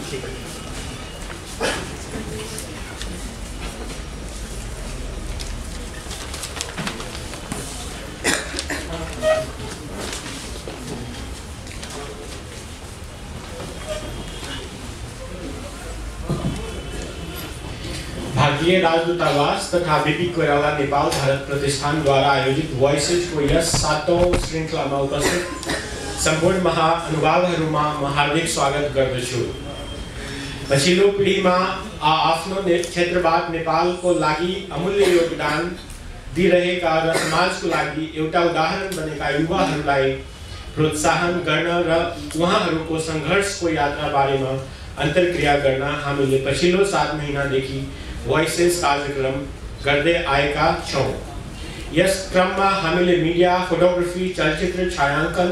भारतीय राजदूतावास तथा बीपी कोइराला नेपाल भारत प्रतिष्ठान द्वारा आयोजित वॉइसेज को यस 7औं श्रृंखलामा उपस्थित सम्पूर्ण महानुभावहरुमा म हार्दिक स्वागत गर्दछु। पछिल्लो पिढीमा आफ्नो क्षेत्रबाट नेपालको लागि अमूल्य योगदान दिइरहेका र समाजको लागि एउटा उदाहरण बनेका युवाहरूलाई प्रोत्साहन गर्न र उहाँहरूको संघर्षको यात्रा बारेमा अन्तर्क्रिया गर्न हामीले पछिल्लो 7 महिनादेखि वॉइसेस कार्यक्रम गर्दै आएका छौं। यस क्रममा हामीले मिडिया, फोटोग्राफी, चलचित्र, छायांकन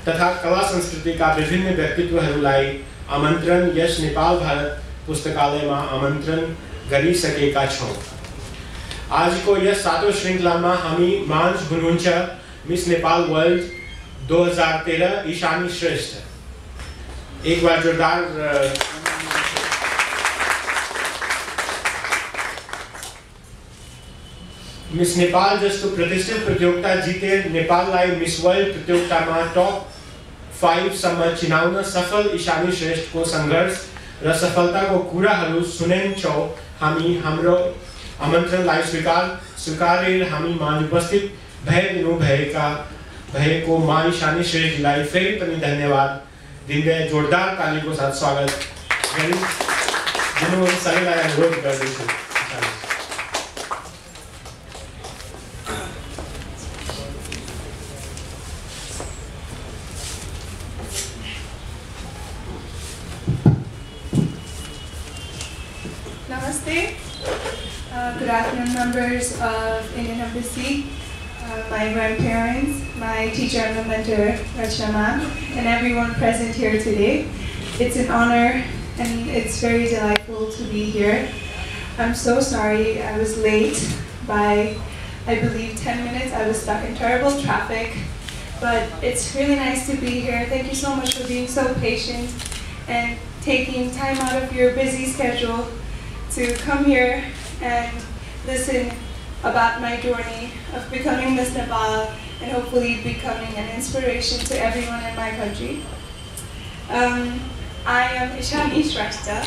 तथा कला संस्कृतिका विभिन्न व्यक्तित्वहरूलाई आमन्त्रण यस नेपाल भारत पुस्तकालयमा आमन्त्रण गरिसकेका छौं। आजको यस 7औं श्रृंखलामा हामी माझ हुनुहुन्छ मिस नेपाल वर्ल्ड 2013 ईशानी श्रेष्ठ। एक बार जोरदार मिस नेपाल जस्तो प्रतिष्ठित प्रतियोगिता जिते नेपाललाई मिस वर्ल्ड प्रतियोगितामा टप 5 सम्म चिनाउन सफल ईशानी श्रेष्ठको संघर्ष र सफलताको कुराहरू सुनेन्छौं। हामी हाम्रो आमन्त्रणलाई स्वीकारेर हामी माझ उपस्थित भइदिनु भएको मा ईशानी श्रेष्ठलाई फेरि पनि धन्यवाद दिँदै जोरदार तालीको साथ स्वागत गरिदिनु सबैलाई अनुरोध गर्दछु। Good afternoon, members of Indian Embassy, my grandparents, my teacher and my mentor, Rachna ma'am, and everyone present here today. It's an honor and it's very delightful to be here. I'm so sorry I was late by, I believe, 10 minutes. I was stuck in terrible traffic, but it's really nice to be here. Thank you so much for being so patient and taking time out of your busy schedule to come here and listen about my journey of becoming Miss Nepal and hopefully becoming an inspiration to everyone in my country. I am Ishani Shrestha,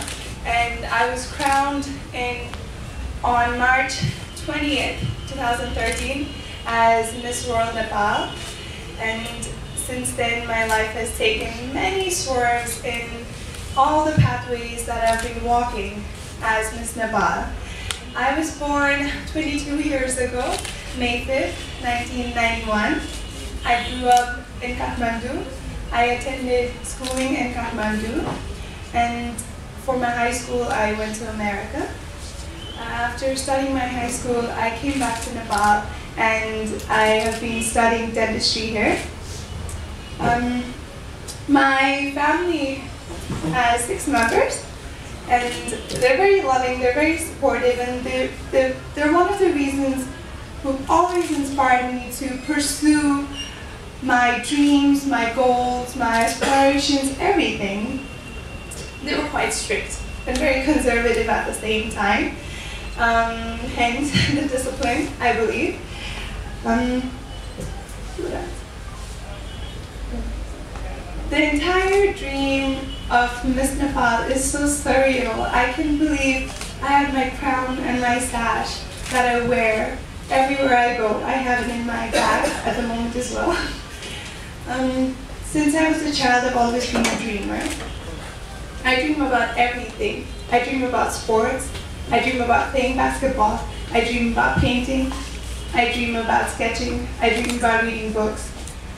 and I was crowned on March 20th, 2013 as Miss World Nepal, and since then my life has taken many swerves in all the pathways that I've been walking as Miss Nepal. I was born 22 years ago, May 5th, 1991. I grew up in Kathmandu. I attended schooling in Kathmandu, and for my high school I went to America. After studying my high school, I came back to Nepal and I have been studying dentistry here. My family has 6 members. And they're very loving, they're very supportive, and they're one of the reasons who always inspired me to pursue my dreams, my goals, my aspirations, everything. They were quite strict and very conservative at the same time, hence the discipline, I believe. The entire dream of Miss Nepal is so surreal. I can believe I have my crown and my sash that I wear everywhere I go. I have it in my bag at the moment as well. Since I was a child, I've always been a dreamer. I dream about everything. I dream about sports. I dream about playing basketball. I dream about painting. I dream about sketching. I dream about reading books.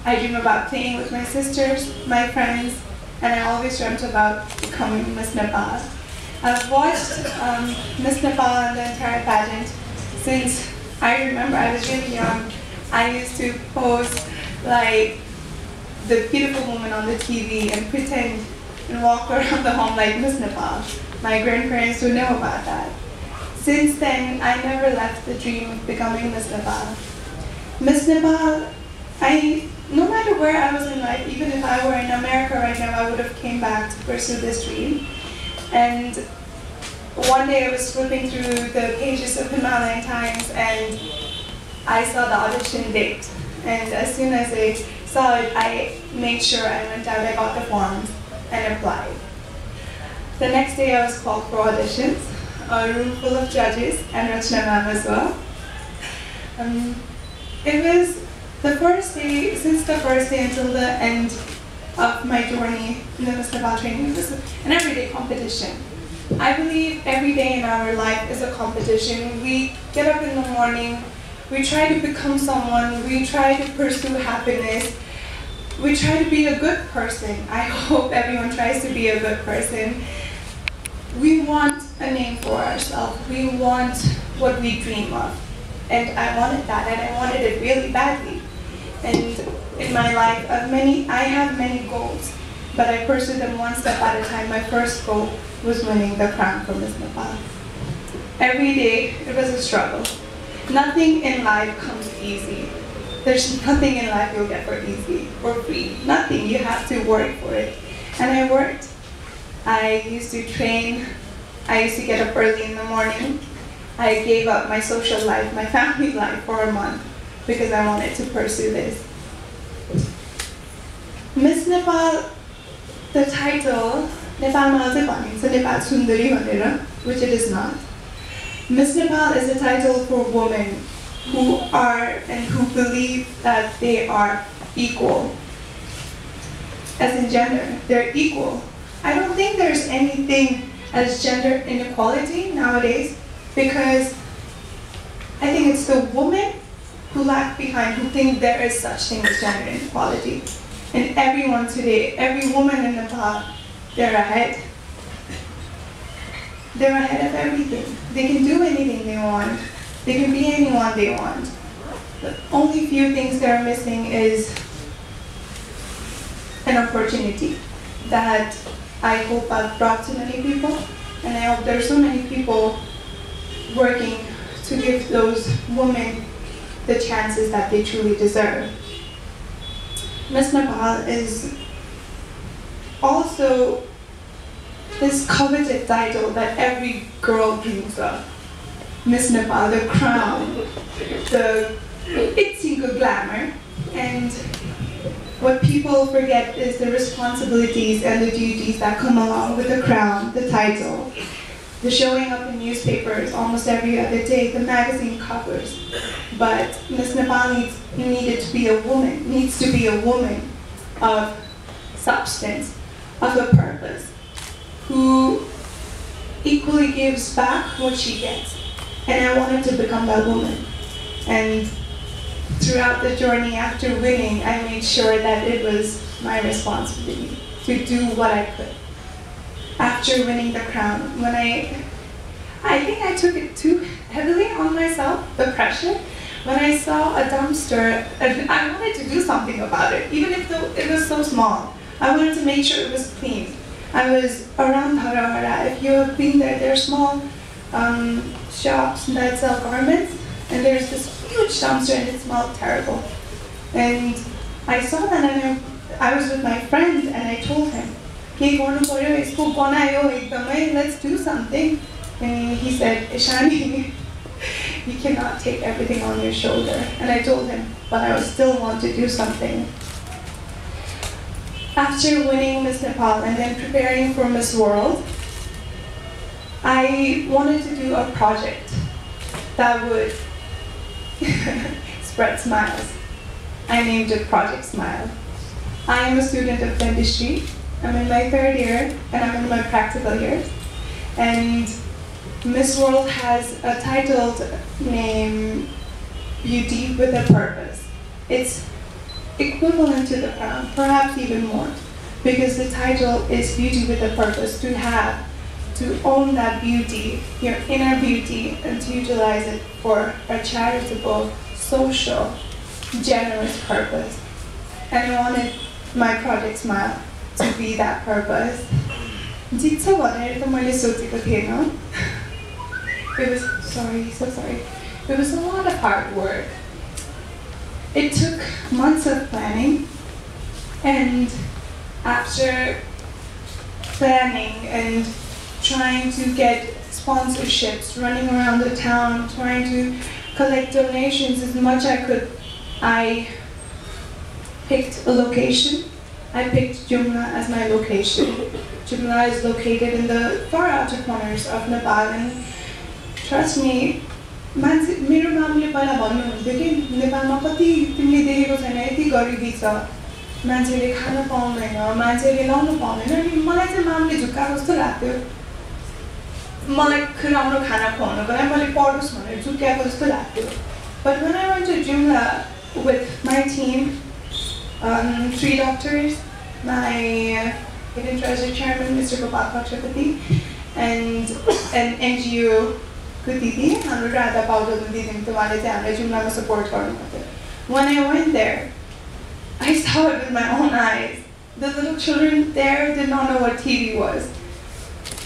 I dream about playing with my sisters, my friends, and I always dreamt about becoming Miss Nepal. I've watched Miss Nepal and the entire pageant since I remember I was really young. I used to pose like the beautiful woman on the TV and pretend and walk around the home like Miss Nepal. My grandparents would know about that. Since then, I never left the dream of becoming Miss Nepal. Miss Nepal, no matter where I was in life, even if I were in America right now, I would have came back to pursue this dream. And one day I was flipping through the pages of Himalayan Times and I saw the audition date. And as soon as I saw it, I made sure I went out, I got the forms and applied. The next day I was called for auditions, a room full of judges and Rachna ma'am as well. It was the first day, since the first day until the end of my journey in the Miss Nepal training, it was an everyday competition. I believe every day in our life is a competition. We get up in the morning, we try to become someone, we try to pursue happiness, we try to be a good person. I hope everyone tries to be a good person. We want a name for ourselves. We want what we dream of. And I wanted that, and I wanted it really badly. And in my life, I have many goals, but I pursue them one step at a time. My first goal was winning the crown for Miss Nepal. Every day, it was a struggle. Nothing in life comes easy. There's nothing in life you'll get for easy or free. Nothing, you have to work for it. And I worked. I used to train. I used to get up early in the morning. I gave up my social life, my family life for a month because I wanted to pursue this. Miss Nepal, the title, Nepal Sundari, which it is not. Miss Nepal is a title for women who are and who believe that they are equal. As in gender, they're equal. I don't think there's anything as gender inequality nowadays, because I think it's the women who lag behind, who think there is such thing as gender inequality. And everyone today, every woman in Nepal, they're ahead. They're ahead of everything. They can do anything they want. They can be anyone they want. The only few things they're missing is an opportunity that I hope I've brought to many people, and I hope there's so many people working to give those women the chances that they truly deserve. Miss Nepal is also this coveted title that every girl dreams of. Miss Nepal, the crown, the itzinga glamour, and what people forget is the responsibilities and the duties that come along with the crown, the title, the showing up in newspapers almost every other day, the magazine covers. But Miss Nepal needs to be a woman of substance, of a purpose, who equally gives back what she gets. And I wanted to become that woman. And throughout the journey after winning, I made sure that it was my responsibility to do what I could. After winning the crown, when I think I took it too heavily on myself, the pressure. When I saw a dumpster, and I wanted to do something about it, even if it was so small. I wanted to make sure it was clean. I was around Harahara. If you have been there, there are small shops that sell garments, and there's this huge dumpster and it smelled terrible. And I saw that, and I was with my friend and I told him, let's do something. And he said, Ishani, you cannot take everything on your shoulder. And I told him, but I would still want to do something. After winning Miss Nepal and then preparing for Miss World, I wanted to do a project that would spread smiles. I named it Project Smile. I am a student of dentistry. I'm in my 3rd year and I'm in my practical years. And Miss World has a titled name, Beauty with a Purpose. It's equivalent to the crown, perhaps even more, because the title is Beauty with a Purpose, to own that beauty, your inner beauty, and to utilize it for a charitable, social, generous purpose. And I wanted my Project Smile to be that purpose. It was, so sorry. It was a lot of hard work. It took months of planning, and after planning and trying to get sponsorships, running around the town, trying to collect donations as much as I could. I picked a location. I picked Jumla as my location. Jumla is located in the far outer corners of Nepal, and trust me, मेरो मामले पहिला भन्नुहुन्थ्यो कि नेपालमा कति तिमीले देखेको छैन यति गरिबी छ, मान्छेले खान पाउँदैन, मान्छेले लाउन पाउँदैन, अनि मलाई चाहिँ मामले झुक्काएको जस्तो लाग्थ्यो। मलाई राम्रो खाना खुवाउनको लागि मैले पढोस् भनेर झुक्क्याएको जस्तो लाग्थ्यो। But when I went to Jumla with my team, 3 doctors, my hidden treasure chairman, Mr. Gopal Patrapati, and an NGO, Kutiti, and Radha Paudal support. When I went there, I saw it with my own eyes. The little children there did not know what TV was.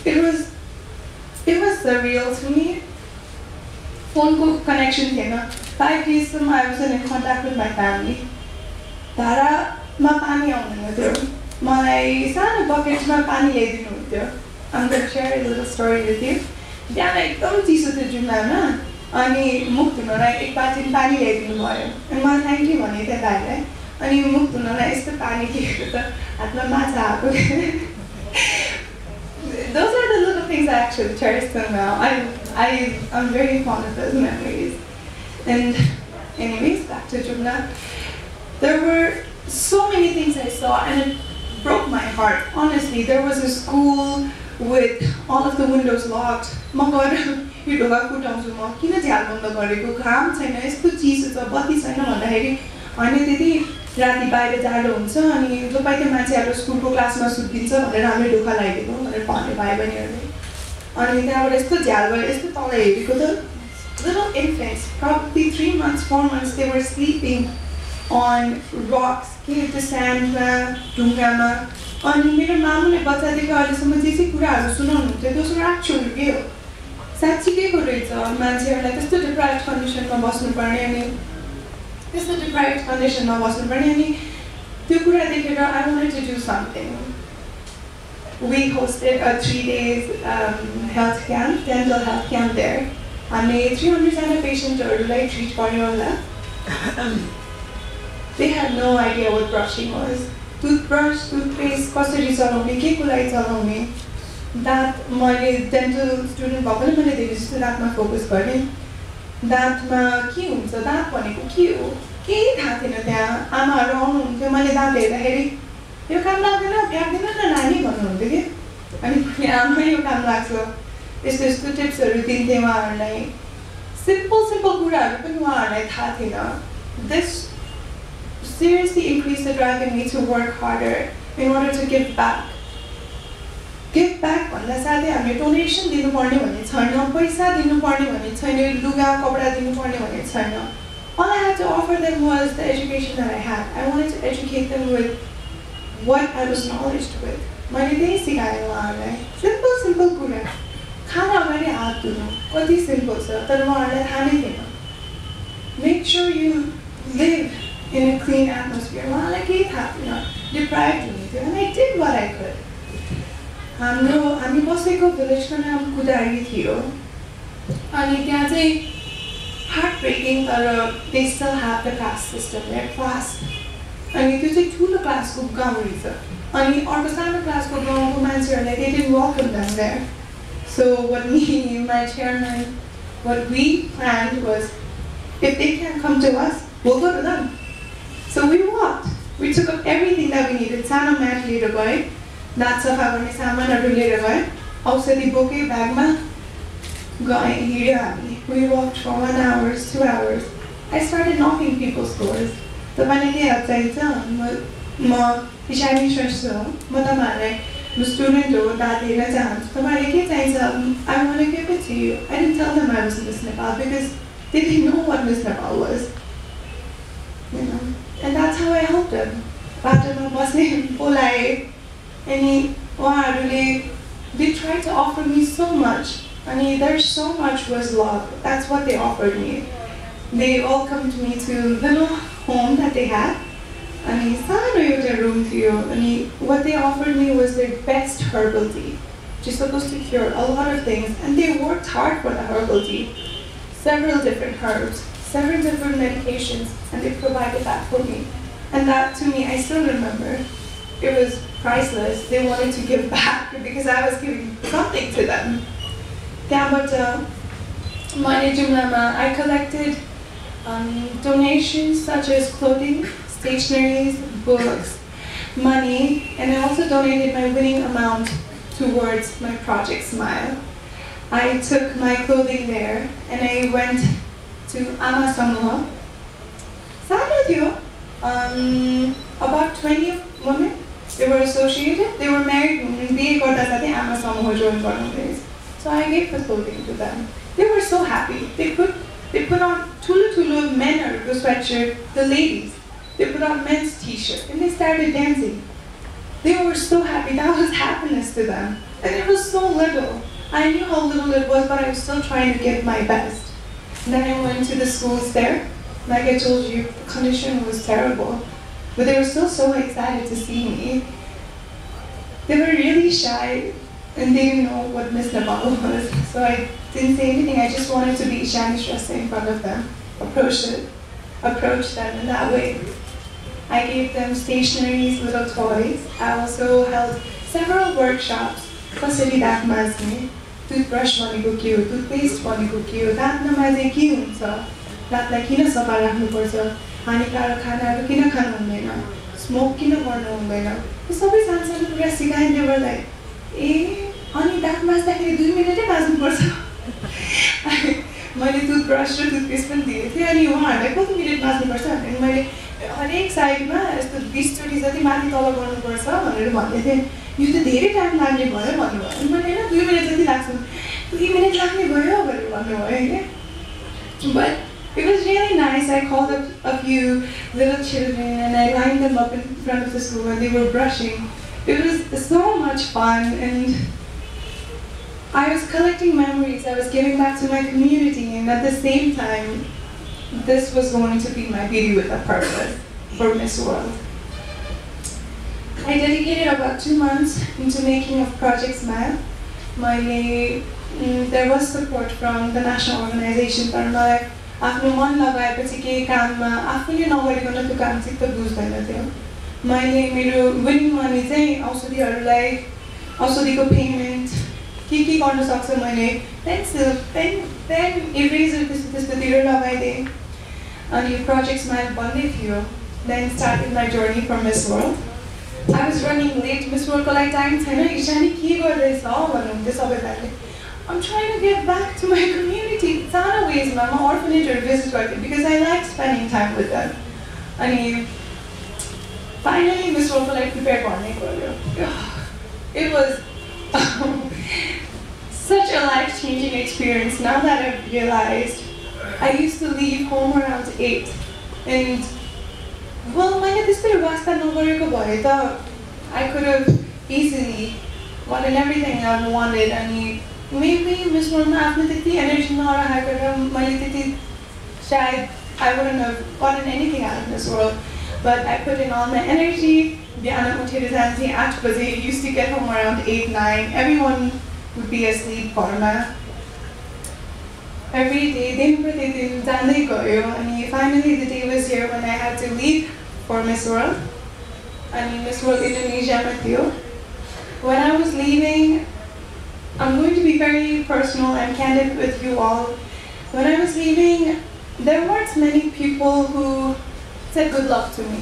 It was surreal to me. Phone connection came up. 5 days I wasn't in contact with my family. Tara ma pani aunhuन्थ्यो मलाई सानो बकेटमा पानी ल्याइदिनुहुन्थ्यो I'm going to share a little story with you बिहान एकदम चिसो थियो जुम्लामा अनि मुख धुनलाई एक बाल्टिन पानी ल्याइदिनु भयो अनि मलाई थ्यांक यू भने त्यो दाइलाई अनि मुख धुनलाई यस्तो पानी दिएको त हातमा माछा आएको Those are the little things I actually cherish till now. I'm very fond of those memories. And anyways, back to Jumla. There were so many things I saw and it broke my heart. Honestly, there was a school with all of the windows locked. म गएर यो ढोका फुटाउँछु म किन झ्याल बन्द गरेको घाम छैन यस्तो चिसो छ बत्ती छैन भन्दाखेरि अनि त्यति राति बाहिर जाडो हुन्छ अनि जो पाइ त्यो मान्छेहरु स्कुलको क्लासमा सुत्दिन्छ भनेर हामीले ढोका लगाइदिएको भनेर भन्ने भाइ बहिनीहरुले अनि त्यहाँबाट यस्तो झ्याल भयो यस्तो तल हेरेको त little infants, probably 3 months, 4 months, they were sleeping on rocks, the sand, ढुङ्गामा अनि मेरो मामुले बच्चादेखि अहिलेसम्म जे जे कुराहरु सुनाउनुहुन्थ्यो those were actually real. साच्चीको रहेछ मान्छेहरुलाई त्यस्तो deprived conditionमा बस्नुपर्ने अनि त्यस्तो deprived conditionमा बस्नुपर्ने अनि त्यो कुरा देखेर I wanted to do something. We hosted a 3 days health camp, dental health camp there. हामीले 300 जना पेशेन्टहरुलाई ट्रिट गर्यो होला They had no idea what brushing was. Toothbrush, toothpaste, कसरी चलाउने के को लागि चलाउने दाँत मैले डेन्टल स्टुडेन्ट भएकोले मैले धेरै जस्तो दाँतमा फोकस गरेँ दाँतमा के हुन्छ दाँत भनेको के हो केही थाहा थिएन त्यहाँ आमाहरु आउनुहुन्थ्यो मैले दाँत हेर्दाखेरि यो काम लाग्दैन फ्याक्दैन न नानी भन्नुहुन्थ्यो के अनि पनि आमा यो काम लाग्छ यस्तो टिप्सहरु दिन्थे उहाँहरुलाई सिम्पल कुराहरु पनि उहाँहरुलाई थाहा थिएन This seriously increased the drive in me to work harder in order to give back. Give back भन्दा साथै हामीले डोनेसन दिनुपर्ने भन्ने छैन पैसा दिनुपर्ने भन्ने छैन लुगा कपडा दिनुपर्ने भन्ने छैन All I had to offer them was the education that I had. I wanted to educate them with what I was knowledge with. मैले त्यही सिकाएँ उहाँहरुलाई simple कुरा खाना अगाडि हात धुनु कति सिम्पल छ तर उहाँहरुलाई थाहा नै थिएन Make sure you live in a clean atmosphere. उहाँलाई केही थाहा थिएन deprived हुनुहुन्थ्यो and I did what I could. हामी बसेको भिलेजको नाम कुदारी थियो अनि त्यहाँ चाहिँ heartbreaking तर they still have the caste system their class अनि त्यो चाहिँ ठुलो क्लासको गाउँ रहेछ अनि अर्को सानो क्लासको गाउँको मान्छेहरुलाई they didn't welcome them there. So what me and my chairman, what we planned was, if they can't come to us, we'll go to them. So we walked. We took up everything that we needed. Sano mat liएर गए, दाँत सफा गर्ने सामानहरु लिएर गए, औषधि बोके ब्यागमा गए हिँड्यो हामी. We walked for 1 hour, 2 hours. I started knocking people's doors. तपाईलाई के हेल्प चाहिन्छ? म Ishani Shrestha हो. म तपाईहरुलाई The student that they let down. I want to give it to you. I didn't tell them I was Miss Nepal because they didn't know what Miss Nepal was. You know, and that's how I helped them. After my Muslim polite, and they tried to offer me so much. I mean, there's so much was love. That's what they offered me. They all come to me to the little home that they had. I mean, सानो एउटा room थियो अनि what they offered me was their best herbal tea. She's supposed to cure a lot of things, and they worked hard for the herbal tea. Several different herbs, several different medications, and they provided that for me. And that, to me, I still remember. It was priceless. They wanted to give back because I was giving something to them. But I collected donations such as clothing, stationeries, books, money, and I also donated my winning amount towards my project Smile. I took my clothing there and I went to Ama Samuha. About 20 women, they were associated, they were married women. So I gave the clothing to them. They were so happy. They put on tulu men or sweatshirt, the ladies. They put on men's t-shirt and they started dancing. They were so happy. That was happiness to them. And it was so little. I knew how little it was, but I was still trying to give my best. And then I went to the schools there. Like I told you, the condition was terrible. But they were still so excited to see me. They were really shy and they didn't know what Miss Nepal was. So I didn't say anything. I just wanted to be Ishani Shrestha in front of them. Approach them in that way. I gave them stationeries, little toys. I also held several workshops. कसरी दाँत माझ्ने, toothbrush भनेको के हो, toothpaste भनेको के हो, दाँत नमाजे के हुन्छ, दाँतलाई किन सफा राख्नुपर्छ, हानिकारक खानाहरू किन खानु हुँदैन, स्मोक किन गर्नु हुँदैन, यो सबै सानसानो कुरा सिकाइदियो मलाई। अनि दाँत माझ्दाखेरि 2 मिनेटै माझ्नुपर्छ। मैले टुथब्रश र टुथपेस्ट पनि दिएको थिएँ अनि उहाँहरूलाई कति मिनेट माझ्नुपर्छ भनेर मैले हरेक साइडमा यस्तो 20 चोटि जति माथि तल गर्नुपर्छ भनेर भन्दै थिएँ। यो त धेरै टाइम लाग्ने भयो भन्नुभयो अनि मैले हैन 2 मिनेट जति लाग्छ 2 मिनेट लाग्ने भयो भनेर भन्नुभयो हैन। But it was really nice. I called up a few little children and I lined them up in front of the school and they were brushing. It was so much fun and I was collecting memories. I was giving back to my community and at the same time this was going to be my beauty with a purpose for Miss World. I dedicated about 2 months into making of Project Smile. There was support from the national organization, but मलाई आफ्नो मन लगाएपछि केही काममा आफूले नगरिकन त्यो काम चाहिँ त बुझ्दैन थियो। मैले मेरो विनिङ मनी चाहिँ औषधिहरूलाई औषधिको पेमेन्ट के गर्न सक्छ मैले पेन्सिल पेन इरेजर त्यस्तोतिर लगाइदिएँ अनि Project Smile बन्दै थियो। Then started my journey for Miss World. I was running late. Miss World को लागि टाइम छैन, ईशानी के गर्दैछ भन्नुहुन्थ्यो सबैजनाले। I'm trying to give back to my community. सानो वेजमा म orphanage visit गर्थेँ because I like spending time with them. अनि finally Miss World को लागि prepare गर्ने गर्यो। It was such a life-changing experience. Now that I've realized, I used to leave home around 8 and well, मैले त्यस्तो वास्ता नगरेको भए त I could have easily gotten everything I wanted अनि maybe Miss Worldमा आफ्नो त्यति एनर्जी नराखेको र मैले त्यति शायद I wouldn't have gotten anything out of Miss World. But I put in all my energy. बिहान उठेर जान्थेँ 8 बजे. Used to get home around 8, 9. Everyone would be asleep घरमा. Every day, दिन प्रतिदिन जाँदै गयो अनि finally the day was here when I had to leave for Miss World. अनि Miss World Indonesia मा थियो. When I was leaving, I'm going to be very personal and candid with you all. When I was leaving, there weren't many people who said good luck to me.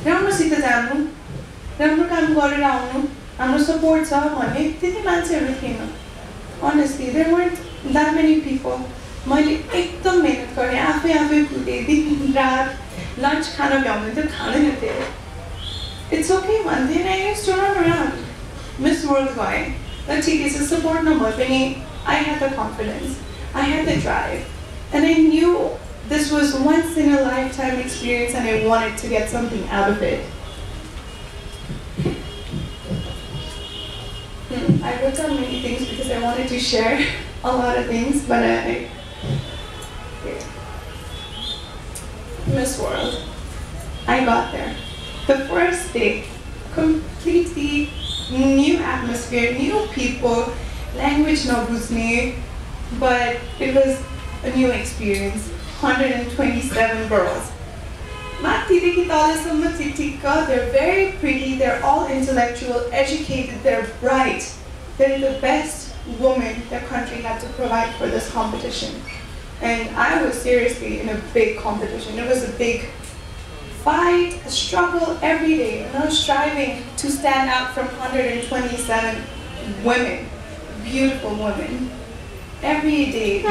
राम्रोसित जानु, राम्रो काम गरेर आउनु, हाम्रो support छ भन्ने त्यति मान्छेहरू थिएन. Honestly, there weren't that many people. मैले एकदम मेहनत गरेँ, आफै कुदेँ, दिन रात लन्च खान भ्याउँदैन थियो, खाँदैन थिएँ. It's okay भन्थेँ and I used to run around. Miss World गएँ. ल ठिकै छ, सपोर्ट नभए पनि I had the confidence, I had the drive, and I knew this was once in a lifetime experience and I wanted to get something out of it. I wrote down many things because I wanted to share a lot of things, but Miss World, I got there. The first day, completely new atmosphere, new people, language nabuzhne, but it was a new experience. 127 girls. They're very pretty, they're all intellectual, educated, they're bright. They're the best women the country had to provide for this competition. And I was seriously in a big competition. It was a big fight, a struggle every day. And I was striving to stand out from 127 women, beautiful women. Every day,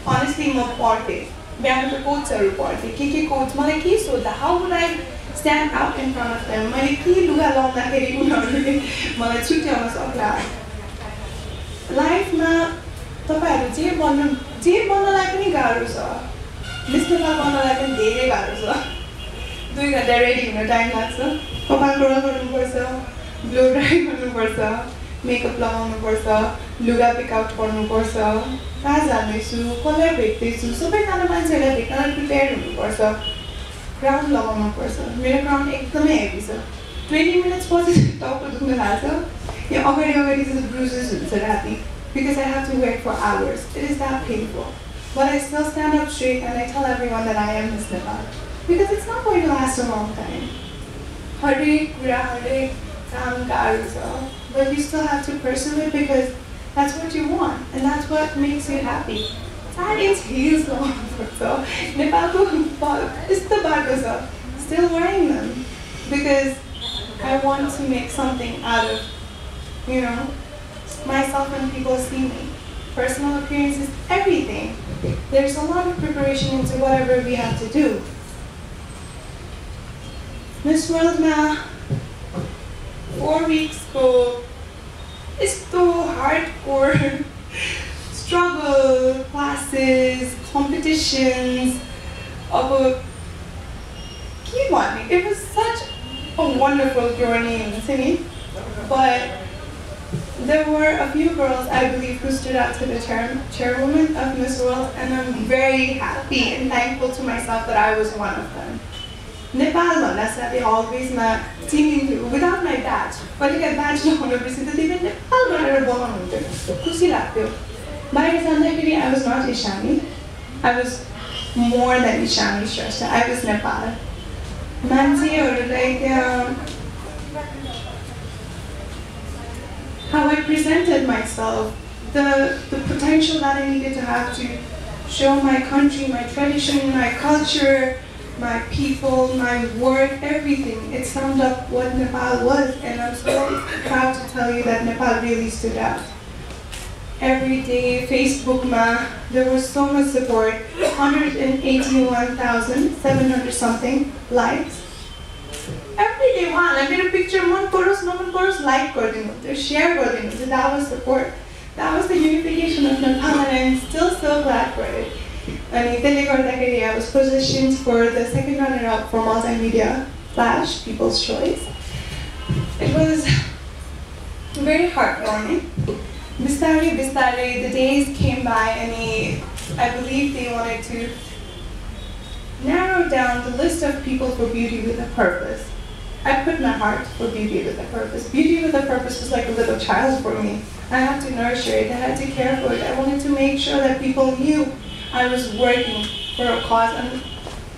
honestly, I'm party. Quotes, how would I stand out in front of them? Life na तपाईहरु जे बन्नलाई पनि गाह्रो छ miss Nepal बन्नलाई पनि धेरै गाह्रो छ 2 घण्टा ready हुन टाइम लाग्छ कपाल कर्ल गर्नुपर्छ ब्लो ड्राई गर्नुपर्छ मेकअप लगाउनुपर्छ लुगा पिक आउट गर्नुपर्छ कहाँ जाँदैछु कसलाई भेट्दैछु सबैजना मान्छेलाई भेट्नलाई प्रिपेयर हुनुपर्छ क्राउन लगाउनुपर्छ मेरो क्राउन एकदमै हेभी छ 20 मिनट्स पछि टाउको दुख्न लाग्छ यो अगाडि चाहिँ ब्रुजेस हुन्छ राति because I have to wait for hours. It is that painful. But I still stand up straight and I tell everyone that I am Miss Nepal. Because it's not going to last a long time. But you still have to pursue it because that's what you want and that's what makes you happy. That is heels long. Nepal is the bagus. Still wearing them. Because I want to make something out of, myself when people see me. Personal appearance is everything. There's a lot of preparation into whatever we have to do. Miss World na 4 weeks ago is so hardcore. Struggle, classes, competitions, it was such a wonderful journey, but there were a few girls, I believe, who stood out to the chairwoman of Miss World, and I'm very happy and thankful to myself that I was one of them. Nepal, they always teaming without my badge. But I got badge no 100%. They went Nepal, I was not Ishani. I was more than Ishani Shrestha. I was Nepal. How I presented myself, the potential that I needed to have to show my country, my tradition, my culture, my people, my work, everything. It summed up what Nepal was, and I'm so proud to tell you that Nepal really stood out. Every day, Facebook, there was so much support, 181,700 something likes. Every day, I made a picture, one photos, no one photos, like, share, that was support. That was the unification of Nepal, and I'm still so glad for it. And I was positioned for the second runner-up for multimedia Flash, People's Choice. It was very heartwarming. Bistari, the days came by, and I believe they wanted to narrow down the list of people for Beauty with a Purpose. I put my heart for Beauty with a Purpose. Beauty with a Purpose was like a little child for me. I had to nurture it, I had to care for it. I wanted to make sure that people knew I was working for a cause. And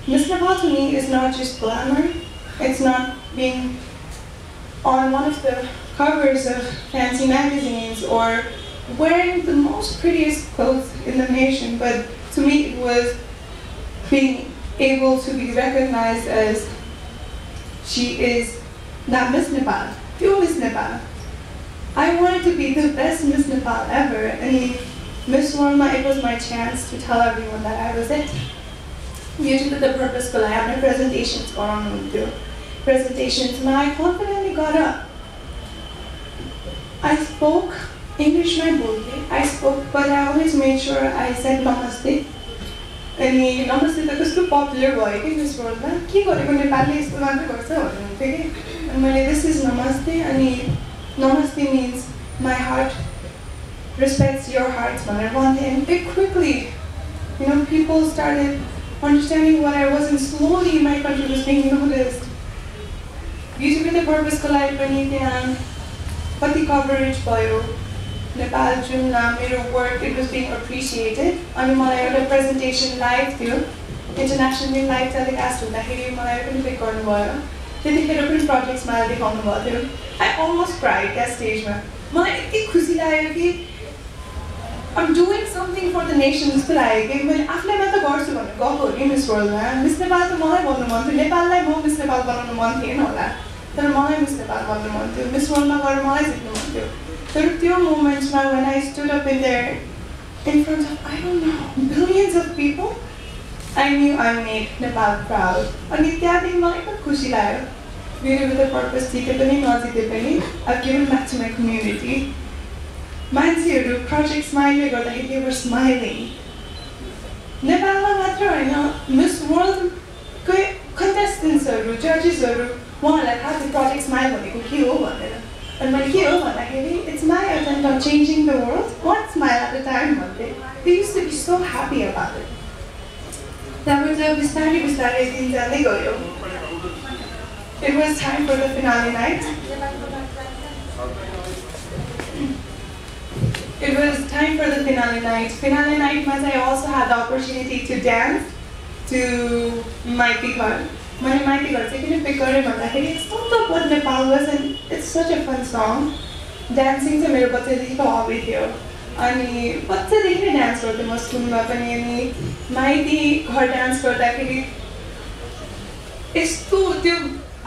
Miss Nepal to me is not just glamour. It's not being on one of the covers of fancy magazines or wearing the most prettiest clothes in the nation. But to me it was being able to be recognized as she is not Miss Nepal, you Miss Nepal. I wanted to be the best Miss Nepal ever, and Miss World, it was my chance to tell everyone that I was it. Beauty with a Purpose, I have my presentations going on to presentations, and I confidently got up. I spoke English, I spoke, but I always made sure I said namaste. अनि नमस्ते त कस्तो popular भयो कि miss वर्ल्डमा के गरेको नेपालले यस्तो मात्र गर्छ भन्नुहुन्थ्यो कि अनि मैले दिस इज नमस्ते अनि नमस्ते mince my heart respects your hearts भनेर भन्थेँ and very quickly people started understanding what I was and slowly my country was being noticed. Beauty with a Purpose को लागि पनि त्यहाँ कति कभरेज भयो नेपाल जुनमा मेरो work it was being appreciated अनि मलाई एउटा प्रेजेन्टेसन लाइभ थियो इन्टरनेसनली लाइभ टेलिकास्ट हुँदाखेरि मलाई पनि पिक गर्नुभयो त्यतिखेर पनि प्रोजेक्ट स्माइल देखाउनु भएको थियो आई अलमोस्ट क्राइड त्या स्टेजमा मलाई यति खुसी लाग्यो कि I'm doing something for the nation जस्तो लाग्यो कि मैले आफूलाई मात्र गर्छु भनेर गएको हो कि मिस वर्ल्डमा मिस नेपाल त मलाई भन्नु मन थियो नेपाललाई म मिस नेपाल बनाउनु मन थिएन होला तर मलाई मिस नेपाल भन्नु मन थियो मिस वर्ल्डमा गएर मलाई जित्नु मन थियो तर त्यो मोमेन्ट्समा when I stood up in there in front of I don't know billions of people I knew I made Nepal proud अनि त्यहाँदेखि मलाई पनि खुसी लाग्यो मेरो विथ पर्पस जिते पनि नजिते पनि I've given back to my community मान्छेहरू प्रोजेक्ट स्माइलले गर्दाखेरि they were smiling नेपालमा मात्र होइन मिस वर्ल्डकै कन्टेस्टेन्ट्सहरू जजेसहरू उहाँहरूलाई थाहा थियो प्रोजेक्ट स्माइल भनेको के हो भनेर अनि मैले के हो भन्दाखेरि it's my attempt on changing the world one smile at a time भन्थे they use to be so happy about it त्यहाँबाट बिस्तारै बिस्तारै दिन जाँदै गयो it was time for the finale night It was time for the finale night. Finale night meant I also had the opportunity to dance to Mighty God. When Mighty God, I couldn't pick her up. It's not the what Nepal was, and it's such a fun song. Dancing to मेरे बच्चे देखी तो hobby थियो. अनि बच्चे देखी dance करते मैं स्कूल में अपनी अनि Mighty God dance करता कि यस्तो त्यो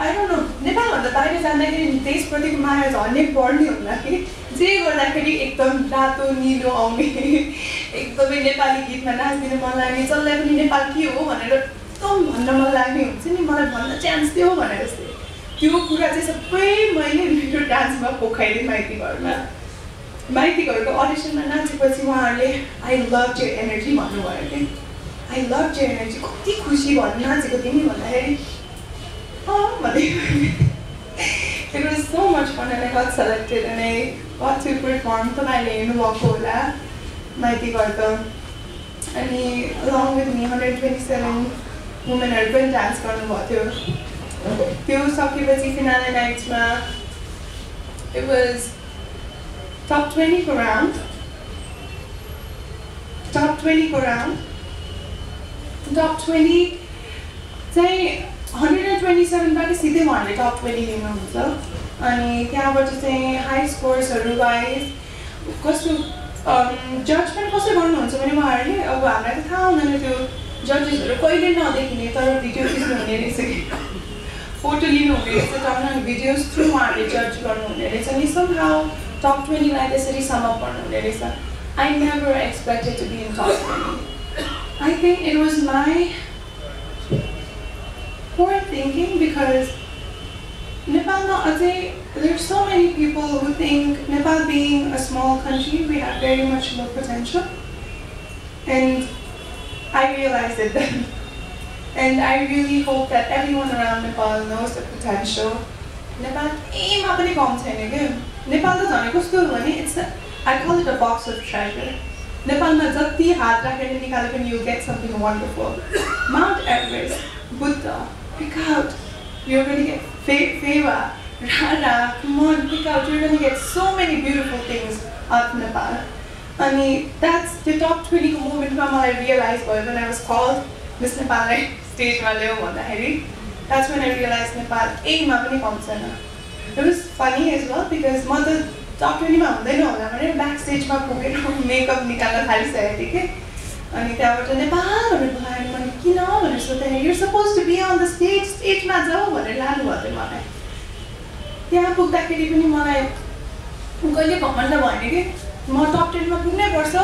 I don't know नेपाल भन्दा बाहिर जाँदाखेरि देशप्रतिको माया झन् बढ्ने होला कि जे गर्दाखेरि एकदम रातो निलो आउने एकदमै नेपाली गीतमा नाच्दिनु मन लाग्ने जसलाई पनि नेपाल के हो भनेर एकदम भन्न मन लाग्ने हुन्छ नि मलाई भन्न चान्स दियो भनेर त्यो कुरा चाहिँ सबै मैले मेरो डान्समा पोखाइदिएँ माइती घरको अडिसनमा नाचेपछि उहाँहरूले आई लभ योर एनर्जी भन्नुभयो कि आई लभ योर एनर्जी कति खुसी भन्नु नाचेको थिएँ नि भन्दाखेरि It was so much fun and I got selected and I got to perform तपाईँले हेर्नुभएको होला माइती घरको अनि along with me 127 womenहरू पनि डान्स गर्नुभएको थियो त्यो सकेपछि फिनाले नाइट्समा it was top 20 को round top 20 चाहिँ 127 बाट सिधै उहाँले टप 20 लिनुहुन्छ अनि त्यहाँबाट चाहिँ हाई स्कोर्सहरू गाइस कस्तो जजमेन्ट कसरी गर्नुहुन्छ भने उहाँहरूले अब हामीलाई त थाहा हुँदैन त्यो जजेसहरू कहिले नदेखिने तर भिडियो खिच्नु हुने रहेछ कि फोटो लिनु हुने रहेछ टर्न भिडियोज थ्रु उहाँहरूले जज गर्नुहुने रहेछ अनि समहाउ टप 20 लाई त्यसरी सम अप गर्नुहुने रहेछ I never expected to be in top 20 I think it was my poor thinking because Nepal there's so many people who think Nepal being a small country we have very much more potential and I realized it then and I really hope that everyone around Nepal knows the potential Nepal ma pani kam chaina ke Nepal ta jhane kasto ho भने it's I call it a box of treasure Nepal ma jati haat rakera nikale pani you get something wonderful Mount Everest Buddha pick out you're going to get favor Rara come on pick out you're going to get so many beautiful things out of Nepal and that's the top 20 moment where I realized when I was called Miss Nepal stage ma leo bhandakari that's when I realized Nepal ma pani kam chaina it was funny as well because ma ta top 20 ma hundaina होला भने backstage ma पुगेर makeup निकाल्न थालिसकेको थिएँ के अनि त्यहाँबाट नेपाल भनेर बोलायो मैले किन भनेर सोधेँ you're supposed to be on the stage मा जाऊ भनेर लानु भयो थियो मलाई त्यहाँ पुग्दाखेरि पनि मलाई कहिले घमण्ड भएन कि म टप 10 मा पुग्नै पर्छ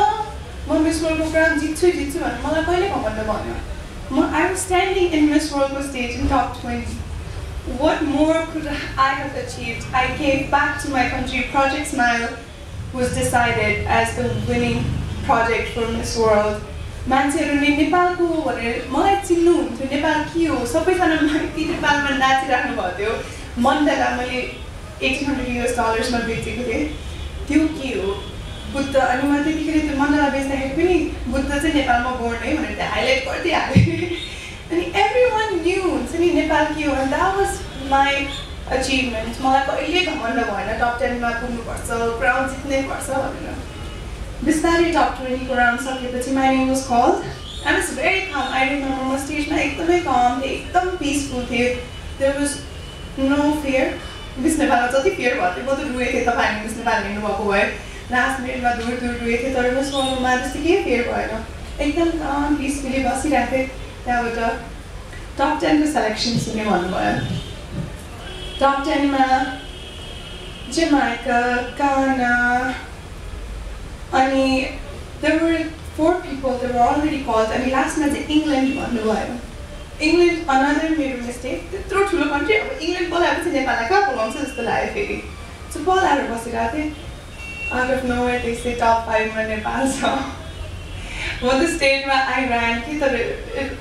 म मिस वर्ल्डको क्राउन जित्छु भनेर मलाई कहिले घमण्ड भएन I was standing in Miss World stage in top 20 what more could I have achieved I gave back to my country Project Smile was decided as the winning project for Miss World मान्छेहरूले नेपालको भनेर मलाई चिन्नुहुन्थ्यो नेपाल के हो सबैजना माइती नेपालमा नाचिराख्नु भएको थियो मण्डला मैले $1800 मा बेचेको थिएँ त्यो के हो बुद्ध अनि म त्यतिखेर त्यो मण्डला बेच्दाखेरि पनि बुद्ध चाहिँ नेपालमा बोर्न है भनेर त्यहाँ हाइलाइट गर्दै हालेँ अनि everyone knew हुन्छ नि नेपाल के हो and that was my achievement. मलाई कहिले घमण्ड भएन टप 10 मा पुग्नुपर्छ, क्राउन जित्नै पर्छ भनेर. बिस्तारै टप 20 को राउन्ड सकेपछि my name was called. I was very calm. I remember my stage मा एकदमै calm थिए, एकदम peaceful थिए. There was no fear. Miss नेपालमा जति fear भयो थियो, म त रुएँ थिएँ तपाईहरुले मिस नेपाल हेर्नु भएको भए. लास्ट मिनेटमा दूर रुएँ थिएँ तर मिस वर्ल्डमा त्यस्तो केही fear भएन. एकदम calm peacefully बसिरहेको थिएँ. त्यहाँबाट टप 10 को सेलेक्सन हुने भन्नुभयो. टप 10 मा Jamaica, Ghana, and there were 4 people that were already called. And last night England भन्नुभयो. England, another major mistake. त्यत्रो ठुलो country, अब England बोलाएपछि नेपाललाई कहाँ बोलाउँछ जस्तो लाग्यो फेरि. So बोलाएर बसिरहेको थिएँ. Out of nowhere they say top 5 मा नेपाल छ. म त स्टेजमा I ran कि तर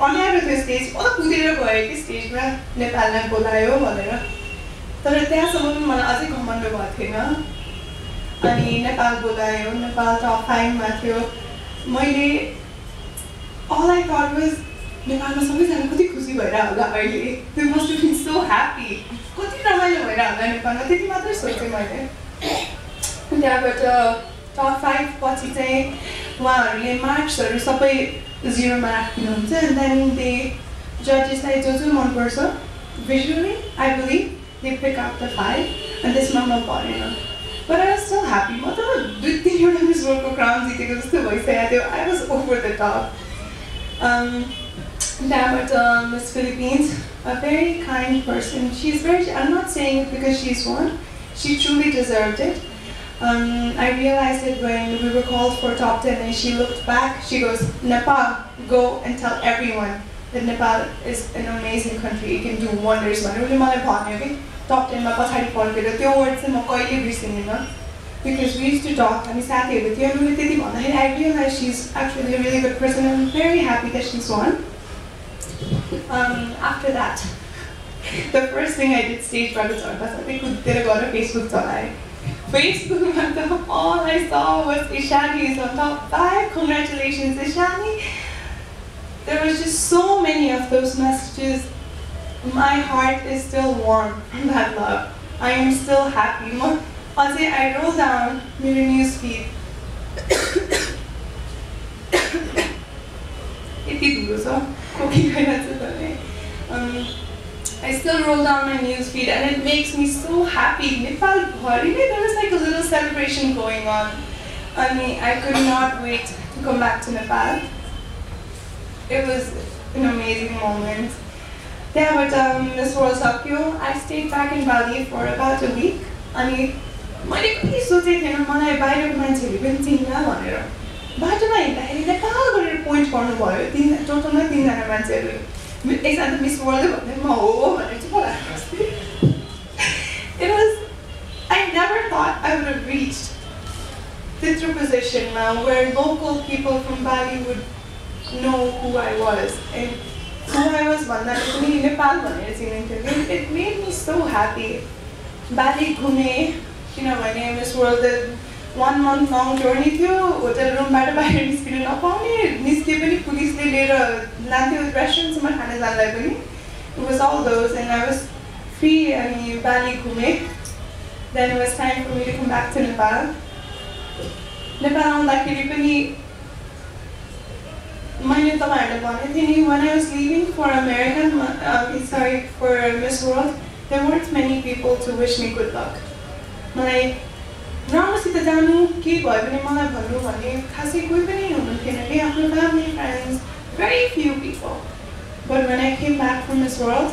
अनिहारो थियो स्टेज. म त कुदेर गएँ कि स्टेजमा नेपाललाई बोलायो भनेर. तर त्यहाँसम्म मलाई अझै घमण्ड भएको थिएन. अनि नेपाल बोलायो, नेपाल टप 5 मा थियो. मैले all I thought was नेपालमा सबैजना कति खुसी भइरहेको होला अहिले. They must have been so happy. कति रमाइलो भइरहेको होला नेपालमा, त्यति मात्रै सोचेँ मैले. त्यहाँबाट टप 5 पछि चाहिँ उहाँहरूले मार्क्सहरू सबै 0 मा राखिदिनुहुन्छ. And then the judgesलाई जो मनपर्छ visually, I believe they pick up the 5 and त्यसमा म परेन. But I was still happy. म त 2-3 एउटा मिस वर्ल्डको क्राउन जितेको जस्तो भइसकेको थियो. I was over the top. But Miss Philippines, a very kind person. She's very. I'm not saying it because she's won. She truly deserved it. I realized it when we were called for top 10, and she looked back. She goes, "Nepal, go and tell everyone that Nepal is an amazing country. It can do wonders." Really, मलाई भन्यो कि top 10 मा पछाडी फर्केर त्यो word चाहिँ म कहिले बिर्सिदिनँ. Because we used to talk, हामी साथीहरू थियो अनि त्यति भन्दाखेरि I realized she's actually a really good person. I'm very happy that she's won. After that, the first thing I did stage-बाट चढ्दा सबै कुदेर गएर Facebook चलाएँ. Facebookमा त all I saw was Ishani is on top 5. Congratulations, Ishani. There was just so many of those messages. My heart is still warm from that love. I am still happy. I roll down my news feed. I still roll down my news feed and it makes me so happy. Nepal, there was like a little celebration going on. I could not wait to come back to Nepal. It was an amazing moment. But Miss World सक्यो. I stayed back in Bali for about a week. मैले कति सोचेको थिएन मलाई बाहिरको मान्छेहरूले पनि चिन्ला भनेर. बाटोमा हिँड्दाखेरि नेपाल गरेर पोइन्ट गर्नुभयो. टोटलमा 3 जना मान्छेहरू. एकजना त मिस वर्ल्ड भन्दै म हो भनेर चाहिँ बोलाएको थिएँ. It was, I never thought I would have reached this position where local people from Bali would know who I was. And who I was भन्दाखेरि पनि नेपाल भनेर चिनिन्थ्यो. It made me so happy. Bali घुमेँ किनभने miss world 1 month long journey थियो. Hotel रुमबाट बाहिर निस्किन नपाउने. निस्के पनि पुलिसले लिएर लान्थ्यो रेस्टुरेन्टसम्म खाना जाँदा पनि. It was all those and I was free अनि Bali घुमेँ. Then it was time for me to come back to Nepal. Nepal आउँदाखेरि पनि मैले तपाईहरुलाई भनेको थिएँ नि when I was leaving for for Miss World, there weren't many people to wish me good luck. मलाई राम्रोसित जानु के भयो भने मलाई भन्नु भने खासै कोही पनि हुनुहुन्थेन कि आफ्नो family, friends, very few people. But when I came back from Miss World,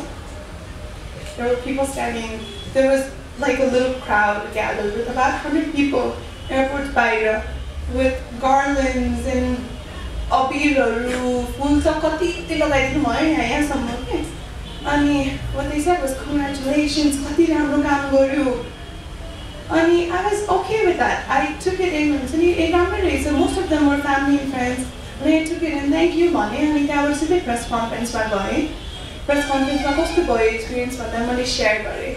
there were people standing. There was like a little crowd gathered with about 100 people, airport baira, with garlands and abirharu, full sa kati लगाइदिनु भयो यहाँसम्म के. अनि what they said was congratulations, कति राम्रो काम गर्यो. अनि I was okay with that. I took it in and राम्रो रहेछ. Most of them were family and friends. And I took it and thank you भने अनि त्यहाँबाट सिधै press conference मा गएँ. Press conference मा कस्तो भयो experience भन्दा मैले share गरेँ.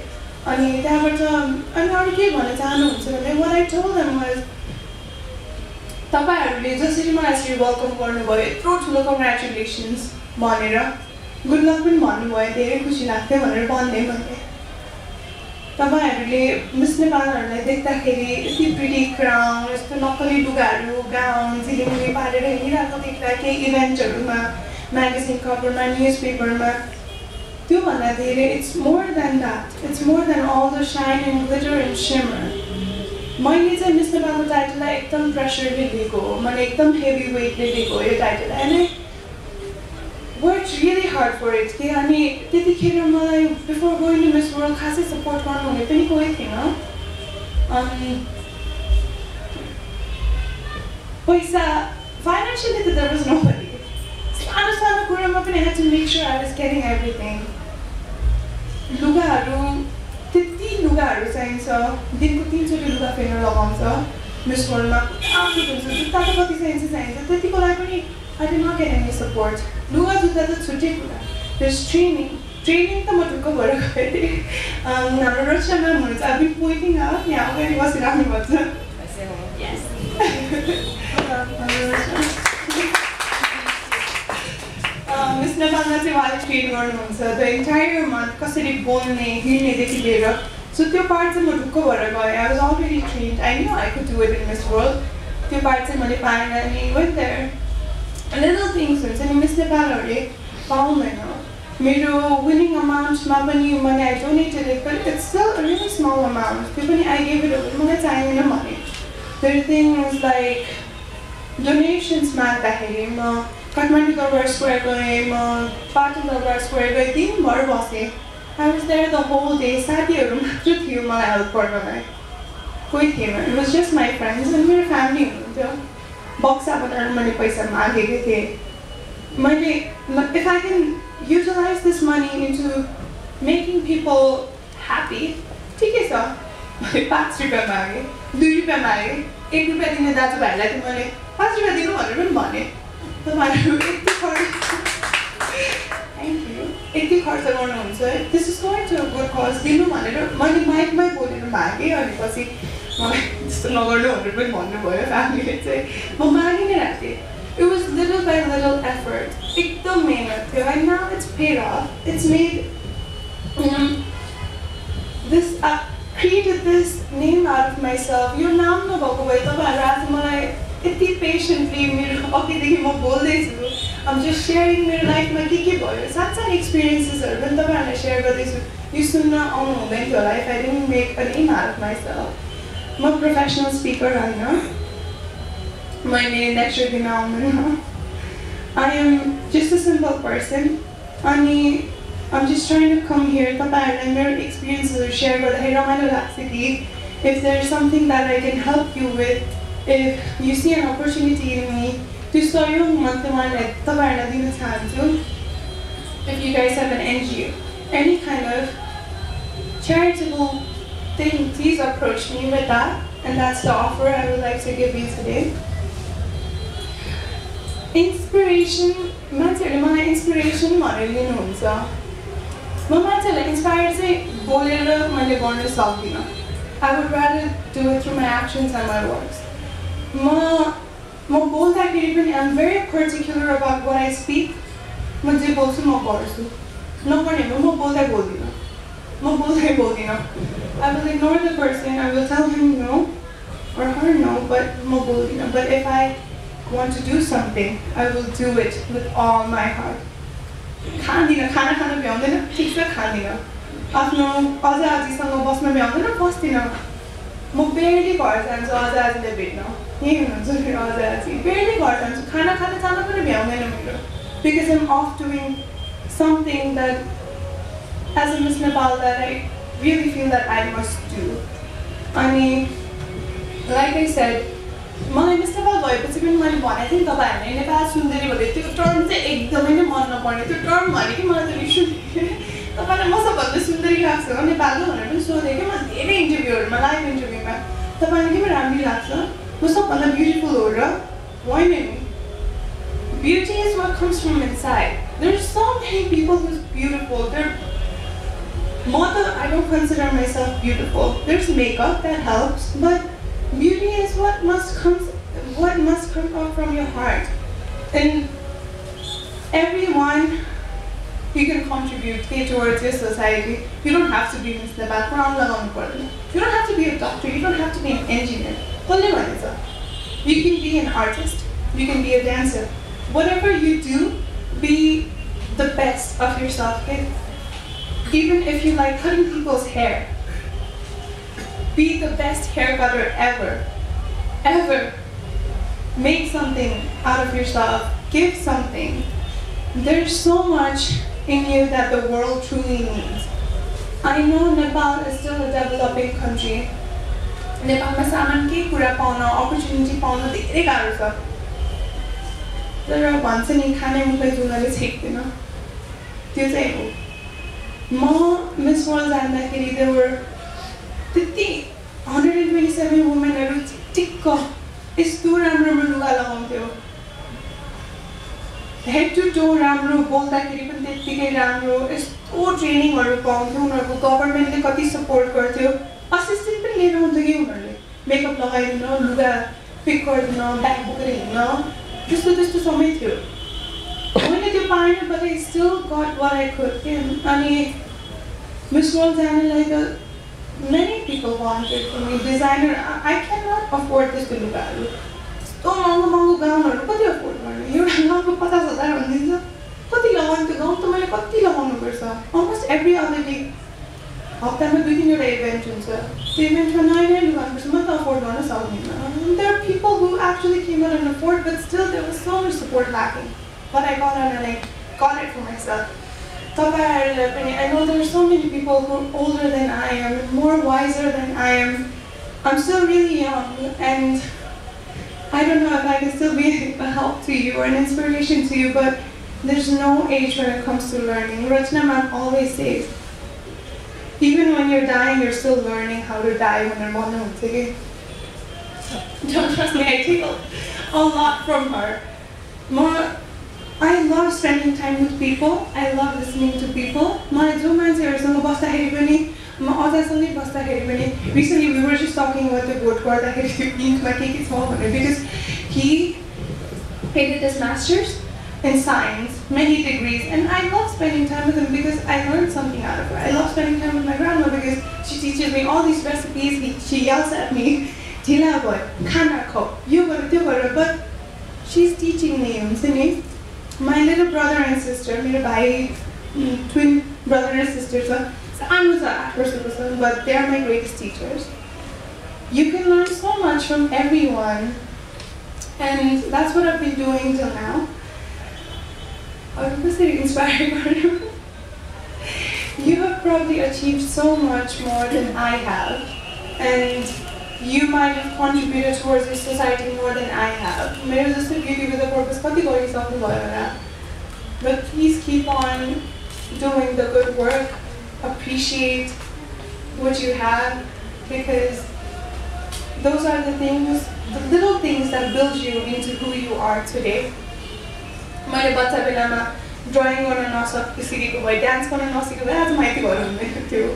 अनि त्यहाँबाट अनि अरु के भन्न चाहनुहुन्छ भने what I told them was तपाईहरुले जसरी मलाई यसरी वेलकम गर्नुभयो यत्रो ठुलो कङ्ग्रेचुलेसन्स भनेर गुड लक पनि भन्नुभयो धेरै खुसी लाग्थ्यो भनेर भन्दै मैले तपाईहरुले मिस नेपालहरुलाई देख्दाखेरि यति प्रिटी क्राउन यस्तो नक्कली लुगाहरू गाउन झिलिमिली पारेर हिँडिरहेको देख्दा केही इभेन्टहरुमा म्यागजिन कभरमा न्युजपेपरमा त्यो भन्दा धेरै it's more than that it's more than all the shine end glitter end shimmer मैले चाहिँ मिस नेपालको टाइटललाई एकदम प्रेसरले लिएको हो मैले एकदम हेभी वेटले लिएको हो यो title and worked really hard for it. कि अनि त्यतिखेर मलाई before going to Miss World खासै सपोर्ट गर्नुहुने पनि कोही थिएन अनि पैसा financially त there was nobody सानो कुरामा पनि I had to make sure I was getting everything लुगाहरू त्यति लुगाहरू चाहिन्छ दिनको 3 चोटि लुगा फेर्न लगाउँछ मिस वर्ल्डमा आफू हुन्छ जुत्ताको कति चाहिन्छ त्यतिको लागि पनि I did not get any support. Luga जुत्ता त छुट्टै कुरा. There's training. Training त म ढुक्क भएर गएँ थिएँ. हाम्रो रक्षा म्याम हुनुहुन्छ. I've been pointing out. यहाँ अगाडि बसिराख्नु भएको छ. Yes. मिस नेपालमा चाहिँ उहाँले ट्रेन गर्नुहुन्छ. The entire month कसरी बोल्ने हिँड्नेदेखि लिएर. So त्यो पार्ट चाहिँ म ढुक्क भएर गएँ. I was already trained. I knew I could do it in Miss World. त्यो पार्ट चाहिँ मैले पाएँ अनि went there. Little things हुन्छ नि मिस नेपालहरुले पाउँदैन मेरो winning amount मा पनि मैले I donated it but it's still a really small amount त्यो पनि I gave it away मलाई चाहिँदैन भने there are things like donations माग्दाखेरि म काठमाडौँ दरबार स्क्वायर गएँ म पाटन दरबार स्क्वायर गएँ दिनभर बसेँ I was there the whole day साथीहरु मात्र थियो मलाई हेल्प गर्नलाई कोही थिएन it was just my friends and मेरो family हुनुहुन्थ्यो बक्साबाट मैले पैसा मागेको थिएँ मैले if I can utilize this money into making people happy ठिकै छ मैले 5 रुपैयाँ मागेँ 2 रुपैयाँ मागेँ 1 रुपैयाँ दिने दाजुभाइलाई त मैले 5 रुपैयाँ दिनु भनेर पनि भने तपाईहरु यति खर्च गर्नुहुन्छ this is going to a good cause दिनु भनेर मैले माइकमै बोलेर मागेँ अनि पछि मलाई त्यस्तो नगर्नु भनेर पनि भन्नुभयो फ्यामिलीले चाहिँ म मागि नै राखेको थिएँ it was little by little effort एकदम मेहनत थियो and now it's paid off it's made this created this name out of myself यो नाम नभएको भए तपाईहरु आज मलाई यति पेशेन्टली मेरो अघिदेखि म बोल्दैछु I'm just sharing मेरो लाइफमा के भयो सानो एक्सपिरियन्सेसहरु पनि तपाईहरुलाई शेयर गर्दैछु यो सुन्न आउनु हुँदैन थियो होला if I didn't make a name out of myself म प्रोफेसनल स्पिकर हैन मैले लेक्चर दिन आउँदैन I am just a simple person अनि I'm just trying to come here तपाईहरुलाई मेरो एक्सपिरियन्सहरु शेयर गर्दाखेरि रमाइलो लाग्छ कि if there's something that I can help you with if you see an opportunity in me त्यो सहयोग म तपाईहरुलाई दिन चाहन्छु if you guys have an NGO any kind of charitable thing please approach me with that and that's the offer I would like to give you today inspiration मान्छेहरुले मलाई inspiration भनेर लिनुहुन्छ म मान्छेहरुलाई inspire चाहिँ बोलेर मैले गर्न सक्दिनँ I would rather do it through my actions and my words म बोल्दाखेरि पनि I'm very particular about what I speak म जे बोल्छु म गर्छु नपर्ने म बोल्दै बोल्दिनँ I will ignore the person I will tell him no or her no but म बोल्दिनँ but if I want to do something I will do it with all my heart खाँदिनँ खाना खान भ्याउँदैन ठिक छ खाँदिनँ आफ्नो अझ आजीसँग बस्न भ्याउँदैन बस्दिनँ म बेरली घर जान्छु अझ आजीले भेट्न यही हुनुहुन्छ मेरो अझ आजी बेरली घर जान्छु खाना खान जान पनि भ्याउँदैन मेरो because I'm off doing something that as a Miss Nepal that I really feel that I must do अनि like I said मलाई मिस नेपाल भएपछि पनि मैले भनेको थिएँ नि तपाईहरुले नेपाल सुन्दरी भन्ने त्यो टर्म चाहिँ एकदमै नै मन नपर्ने त्यो टर्म भने कि मलाई त रिस उठ्यो तपाईलाई म सबभन्दा सुन्दरी लाग्छ हो नेपालको भनेर पनि सोधेँ कि म धेरै इन्टरभ्यूहरुमा लाइभ इन्टरभ्यूमा तपाईलाई के राम्रो लाग्छ म सबभन्दा ब्युटिफुल हो र होइन नि beauty is what comes from inside there's so many people who's beautiful I don't consider myself beautiful there's makeup that helps but beauty is what must come out from your heart and everyone you can contribute towards your society. You don't have to be Miss Nepal, you don't have to be a doctor, you don't have to be an engineer. You can be an artist, you can be a dancer. Whatever you do, be the best of yourself. Okay? Even if you like cutting people's hair, be the best hair cutter ever. Ever. Make something out of yourself. Give something. There's so much in you that the world truly needs. I know Nepal is still a developing country. Nepalमा सामानकै कुरा pound, opportunity pound धेरै गाह्रो छ। तर भन्छ नि खाने मुखलाई जुङ्गाले छेक्दैन। त्यो चाहिँ हो। म Miss World जाँदाखेरि there were त्यति 127 womenहरू टिक्क यस्तो राम्रो लुगा लगाउँथ्यो। Head to toe राम्रो, बोल्दाखेरि पनि त्यतिकै राम्रो, यस्तो ट्रेनिङहरू पाउँथ्यो। उनीहरूको गभर्नमेन्टले कति सपोर्ट गर्थ्यो। असिस्टेन्ट पनि लिएर आउँथ्यो कि उनीहरूले मेकअप लगाइदिन, लुगा पिक गरिदिन, ब्याग बोकेर हिँड्न, त्यस्तो समय थियो। मैले त्यो पाएन, but I still got what I could. अनि Miss World जानलाई त many people wanted for me. Designer, I cannot afford त्यस्तो लुगाहरू। यस्तो महँगो गाउनहरू कति अफोर्ड गर्ने? एउटा गाउनको 50,000 भनिदिन्छ। कति लगाउनु त्यो गाउन त मैले कति लगाउनुपर्छ? Almost every other day हप्तामा 2-3 इभेन्ट हुन्छ। त्यो इभेन्टमा नयाँ लुगानुपर्छ, म त अफोर्ड गर्न सक्दिनँ। There are people who actually came out and afford, but still there was so much support lacking. But I got on and I got it for myself. I know there are so many people who are older than I am, more wiser than I am. I'm still really young, and I don't know if I can still be a help to you or an inspiration to you, but there's no age when it comes to learning. Rachna ma'am always says, even when you're dying, you're still learning how to die when you're born. Don't trust me, I take a lot from her. I love spending time with people. I love listening to people. Recently we were just talking about the goat because he did his master's in science, many degrees, and I love spending time with him because I learned something out of her. I love spending time with my grandma because she teaches me all these recipes. She yells at me, "Tila boy, khana khao, you got but she's teaching me. My little brother and sister, my twin brother and sister, I'm a person, but they are my greatest teachers. You can learn so much from everyone, and that's what I've been doing till now. I'm really inspiring. You have probably achieved so much more than I have, and you might have contributed towards this society more than I have. Maybe just to give you with a purpose, but please keep on doing the good work. Appreciate what you have, because those are the things, the little things that build you into who you are today. मैले बच्चा बेलामा drying गर्न नसिकेको भए, dance गर्न नसिकेको भए आज माइती घर हुँदैन थियो।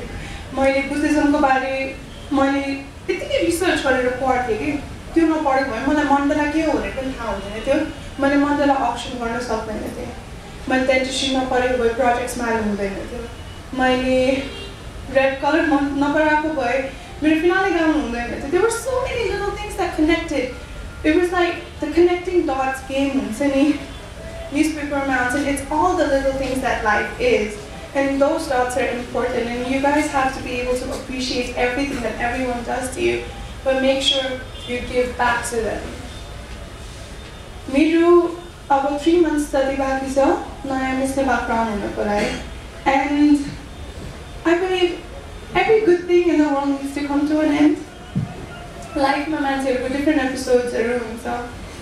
मैले बुद्धिज्मको बारे मैले त्यतिकै रिसर्च गरेर पढ्थेँ कि त्यो नपढेको भए मलाई मण्डला के हो भनेर पनि थाहा हुँदैन थियो। मैले मण्डला अप्सन गर्न सक्दैन थिएँ। मैले डेन्टिस्ट्री नपढेको भए प्रोजेक्ट्समा हाल्नु हुँदैन थियो। मैले रेड कलर नपढाएको भए मेरो फिनाले गाउनु हुँदैन थियो। There were so many little things that connected. It was like the connecting dots game हुन्छ नि newspaper mountain. It's all the little things that life is, and those dots are important, and you guys have to be able to appreciate everything that everyone does to you, but make sure you give back to them. मेरो अब 3 months study बाँकी छ नयाँ Miss Nepal crown हुनको लागि, and I believe every good thing in the world needs to come to an end. Life मा मान्छेहरुको different episodes हुन्छ.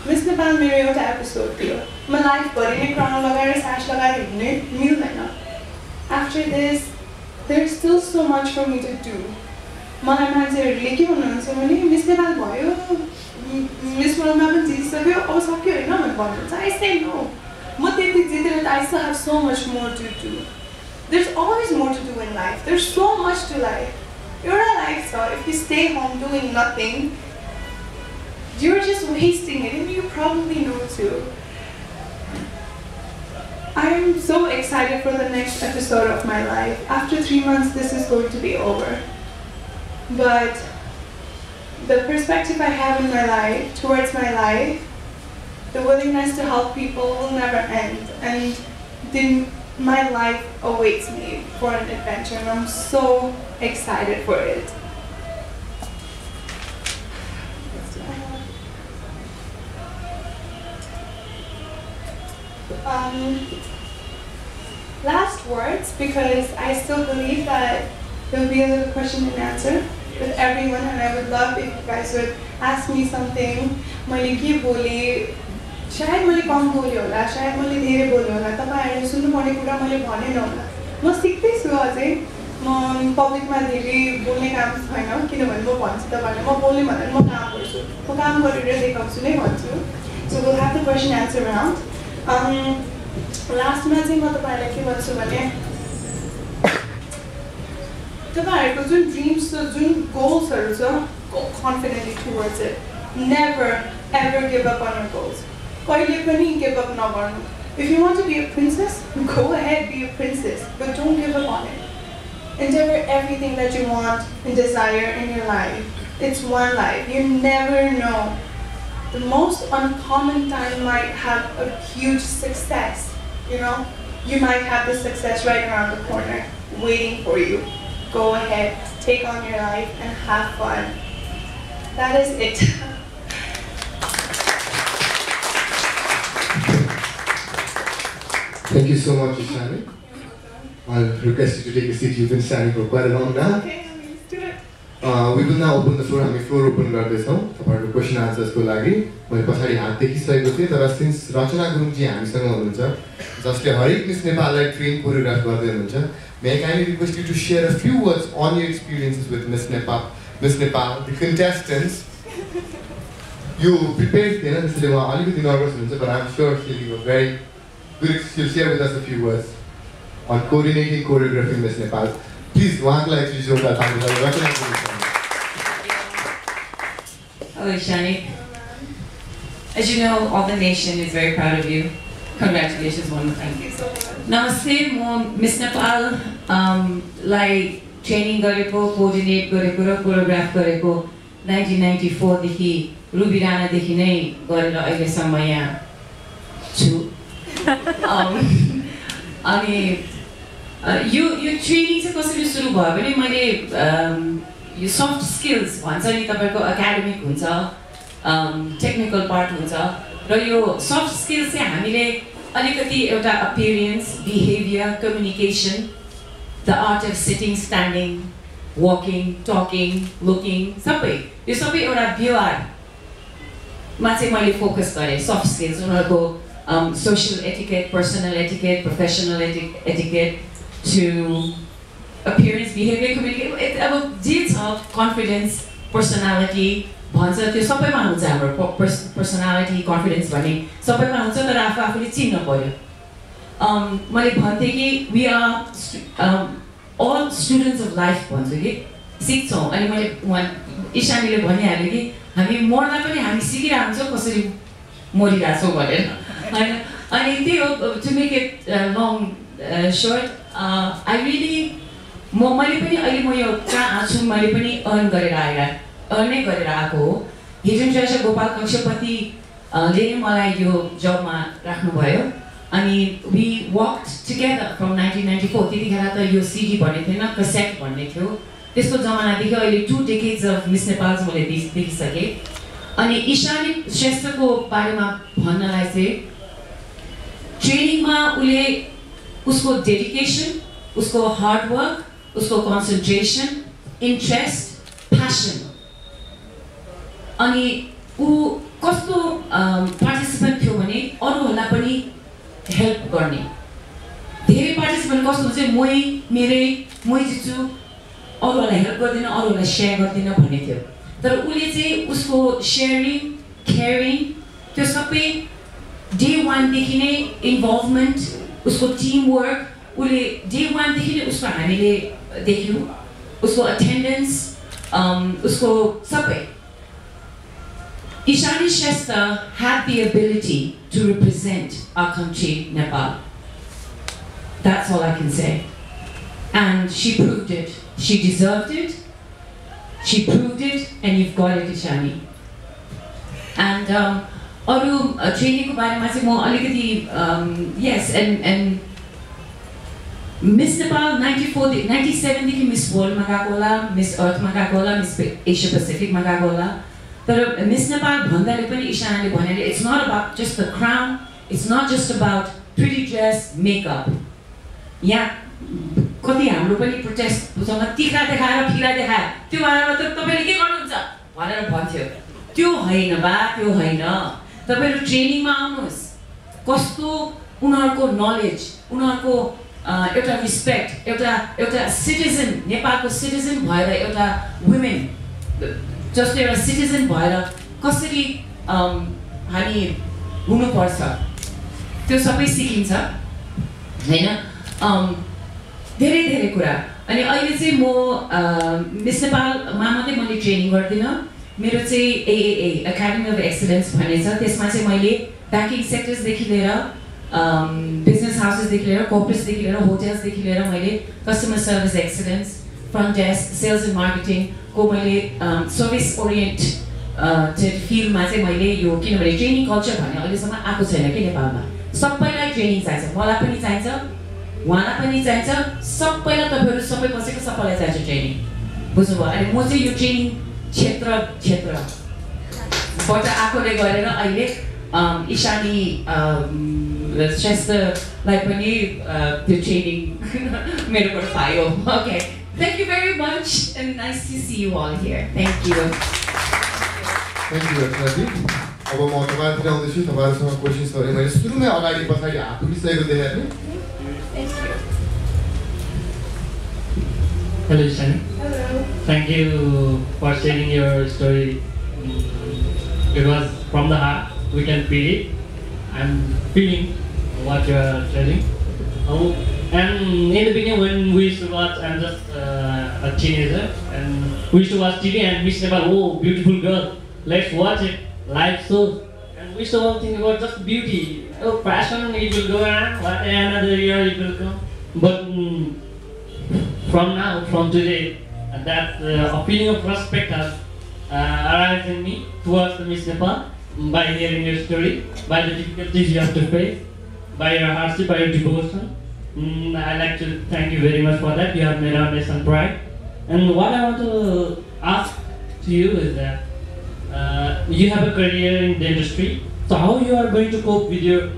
Miss Nepal मेरो एउटा episode थियो. म लाइफ भरि नै crown लगाएर sash लगाएर हिँड्ने मिल्दैन. After this, there's still so much for me to do. मलाई मान्छेहरुले के भन्नुहुन्छ भने Miss Nepal भयो, Miss World मा पनि जितिसक्यो, अब सक्यो हैन भनेर भन्नुहुन्छ. I say no. म त्यति जितेर I still have so much more to do. There's always more to do in life. There's so much to life. Your life, so if you stay home doing nothing, you're just wasting it, and you probably know too. I'm so excited for the next episode of my life. After 3 months, this is going to be over. But the perspective I have in my life, towards my life, the willingness to help people will never end. And my life awaits me for an adventure, and I'm so excited for it. Last words, because I still believe that there will be a little question and answer with everyone, and I would love if you guys would ask me something. मैले के बोले, शायद मैले कम बोले होला, शायद मैले धेरै बोले होला, तपाईहरुले सुन्नुपर्ने कुरा मैले भनेन होला। म सिक्दै छु अझै, म पब्लिकमा धेरै बोल्ने काम छैन, किनभने म भन्छु तपाईहरुले म बोल्ने भन्दा म काम गर्छु, म काम गरेर देखाउँछु नै भन्छु। So we'll have the question answer round. लास्टमा चाहिँ म तपाईहरुलाई के भन्छु भने तपाईहरुको जुन ड्रिम्स छ, जुन गोल्सहरु छ, go confidently towards it. Never ever give up on your goals. कहिले पनि give up नगर्नु. If you want to be a princess, go ahead, be a princess, but don't give up on it. Endeavor everything that you want and desire in your life. It's one life. You never know. The most uncommon time might have a huge success, you know? You might have the success right around the corner, waiting for you. Go ahead, take on your life and have fun. That is it. Thank you so much, Ishani. I'll request you to take a seat. You've been standing for quite a long time. Okay, let's do it. We will now open the floor. हामी floor open गर्दैछौँ तपाईहरुको question आन्सर्सको लागि। मैले पछाडी हात देखिसकेको थिएँ, तर since रचना गुरुङजी हामीसँग हुनुहुन्छ, जसले हरेक मिस नेपाललाई ट्रेन कोरियोग्राफ गर्दै हुनुहुन्छ, may I kindly request you to share a few words on your experiences with Miss Nepal, the contestants. You prepared थिएन, त्यसैले उहाँ अलिकति नर्भस हुनुहुन्छ, but I'm sure she'll give a very good. She'll share with us a few words on coordinating choreographing Miss Nepal. Please, उहाँको लागि चाहिँ जोरदार ताली बजाउनु रचना। Hello, Ishani. As you know, all the nation is very proud of you. Congratulations, one more time. Thank you so much. Namaste, म Miss Nepal लाई training गरेको, coordinate गरेको र choreograph गरेको 1994 देखि रुबी राणादेखि नै गरेर अहिलेसम्म यहाँ छु। अनि यो ट्रेनिङ चाहिँ कसरी सुरु भयो भने मैले यो सफ्ट स्किल्स भन्छ नि, तपाईको एकाडेमिक हुन्छ, टेक्निकल पार्ट हुन्छ, र यो सफ्ट स्किल्स चाहिँ हामीले अलिकति एउटा appearance, behaviour, communication, the art of sitting, standing, walking, talking, looking, सबै यो सबै एउटा व्यवहारमा चाहिँ मैले फोकस गरेँ। सफ्ट स्किल्स उनीहरूको social etiquette, personal etiquette, professional etiquette, to appearance, behavior, communication, अब जे छ, confidence, personality भन्छ, त्यो सबैमा हुन्छ हाम्रो personality, confidence भन्ने सबैमा हुन्छ, तर आफूले चिन्न पर्यो। मैले भन्थे कि we are all students of life भन्छु कि सिक्छौँ। अनि मैले ईशानीले भनिहाल्यो कि हामी मर्दा पनि हामी सिकिरहेको हुन्छौँ कसरी मरिरहेछौँ भनेर। अनि त्यही हो, to make it long short, I really मैले पनि अहिले म यो कहाँ छु, मैले पनि अर्न गरेर आएको हो। हिजो श्रेष्ठ गोपाल कक्षपतिले नै मलाई यो जबमा राख्नुभयो। अनि we walked together from 1994, त्यतिखेर त यो CD भन्ने थिएन, कैसेट भन्ने थियो। त्यस्तो जमानादेखि अहिले 2 decades of Miss Nepal मैले देखिसकेँ। अनि ईशानी श्रेष्ठको बारेमा भन्नलाई चाहिँ ट्रेनिङमा उसले उसको डेडिकेसन, उसको हार्ड वर्क, उसको कन्सन्ट्रेसन, इन्ट्रेस्ट, प्यासन, अनि ऊ कस्तो पार्टिसिपेन्ट थियो भने अरूहरूलाई पनि हेल्प गर्ने। धेरै पार्टिसिपेन्ट कस्तो हुन्छ, मै जित्छु, अरूहरूलाई हेल्प गर्दिनँ, अरूहरूलाई सेयर गर्दिनँ भन्ने थियो। तर उसले चाहिँ उसको सेयरिङ, केयरिङ, त्यो सबै डे 1 देखि नै इन्भल्भमेन्ट, उसको टिम वर्क, उसले डे 1 देखि नै उसको हामीले देख्यौँ, उसको अटेन्डेन्स, उसको सबै। Ishani Shrestha had the ability to represent our country, Nepal. That's all I can say. And she proved it. She deserved it. She proved it, and you've got it, Ishani. And अरू ट्रेनिङको बारेमा चाहिँ म अलिकति yes and Miss Nepal 97 देखि Miss World मा गएको होला, Miss Earth मा गएको होला, Miss Asia Pacific मा गएको होला. तर Miss Nepal भन्दाले पनि इशानाले भनेले it's not about just the crown, it's not just about pretty dress, makeup. यहाँ कति हाम्रो पनि प्रोटेस्टसँग टिका देखाएर फिरा देखाए त्यो बारेमा त तपाईले के गर्नुहुन्छ भनेर भन्थ्यो. त्यो हैन बा, त्यो हैन. तपाईहरु ट्रेनिङमा आउनुस्. कस्तो उनीहरुको नलेज, उनीहरुको एउटा रिस्पेक्ट, एउटा सिटिजन, नेपालको सिटिजन भएर एउटा वुमेन जस्तो एउटा सिटिजन भएर कसरी हामी हुनुपर्छ त्यो सबै सिकिन्छ हैन. धेरै कुरा. अनि अहिले चाहिँ म मिस नेपालमा मात्रै मैले ट्रेनिङ गर्दिन. मेरो चाहिँ AAA एकाडेमी अफ एक्सलेन्स भन्ने छ. त्यसमा चाहिँ मैले ब्याङ्किङ सेक्टर्सदेखि लिएर बिजनेस हाउसेसदेखि लिएर कोर्पोरेट्सदेखि लिएर होटल्सदेखि लिएर मैले customer service excellence, front desk, sales and मार्केटिङको मैले सर्भिस ओरिएन्टेड फिल्डमा चाहिँ मैले यो किनभने ट्रेनिङ कल्चर भन्ने अहिलेसम्म आएको छैन कि नेपालमा. सबैलाई ट्रेनिङ चाहिन्छ, मलाई पनि चाहिन्छ, उहाँलाई पनि चाहिन्छ, सबैलाई तपाईहरु सबै बसेको सबैलाई चाहिन्छ ट्रेनिङ. बुझ्नुभयो? अनि म चाहिँ यो ट्रेनिङ क्षेत्रबाट आएकोले गरेर अहिले इशानी श्रेष्ठलाई पनि त्यो ट्रेनिङ मेरोबाट पायो. Okay, thank you very much and nice to see you all here. Thank you. Thank you Rachna ji. अब म तपाईहरुतिर आउँदैछु. तपाईहरुसँग क्वेशन्स गरे मैले सुरुमै अगाडि पछाडि हात उठिसकेको देखेँ नि. Hello, Ishani. Hello. Thank you for sharing your story. It was from the heart. We can feel it. I'm feeling what you are telling. And in the beginning, when we used to watch, I'm just a teenager, and we used to watch TV and Miss Nepal, oh, beautiful girl, let's watch it, live show. And we used to all think about just beauty. Oh, fashion, it will go on, another year it will come. But from today, that a feeling of respect has arise in me towards the Miss Nepal by hearing your story, by the difficulties you have to face, by your hardship, by your devotion. I'd like to thank you very much for that. You have made our nation pride. And what I want to ask to you is that you have a career in the industry. So how you are going to cope with your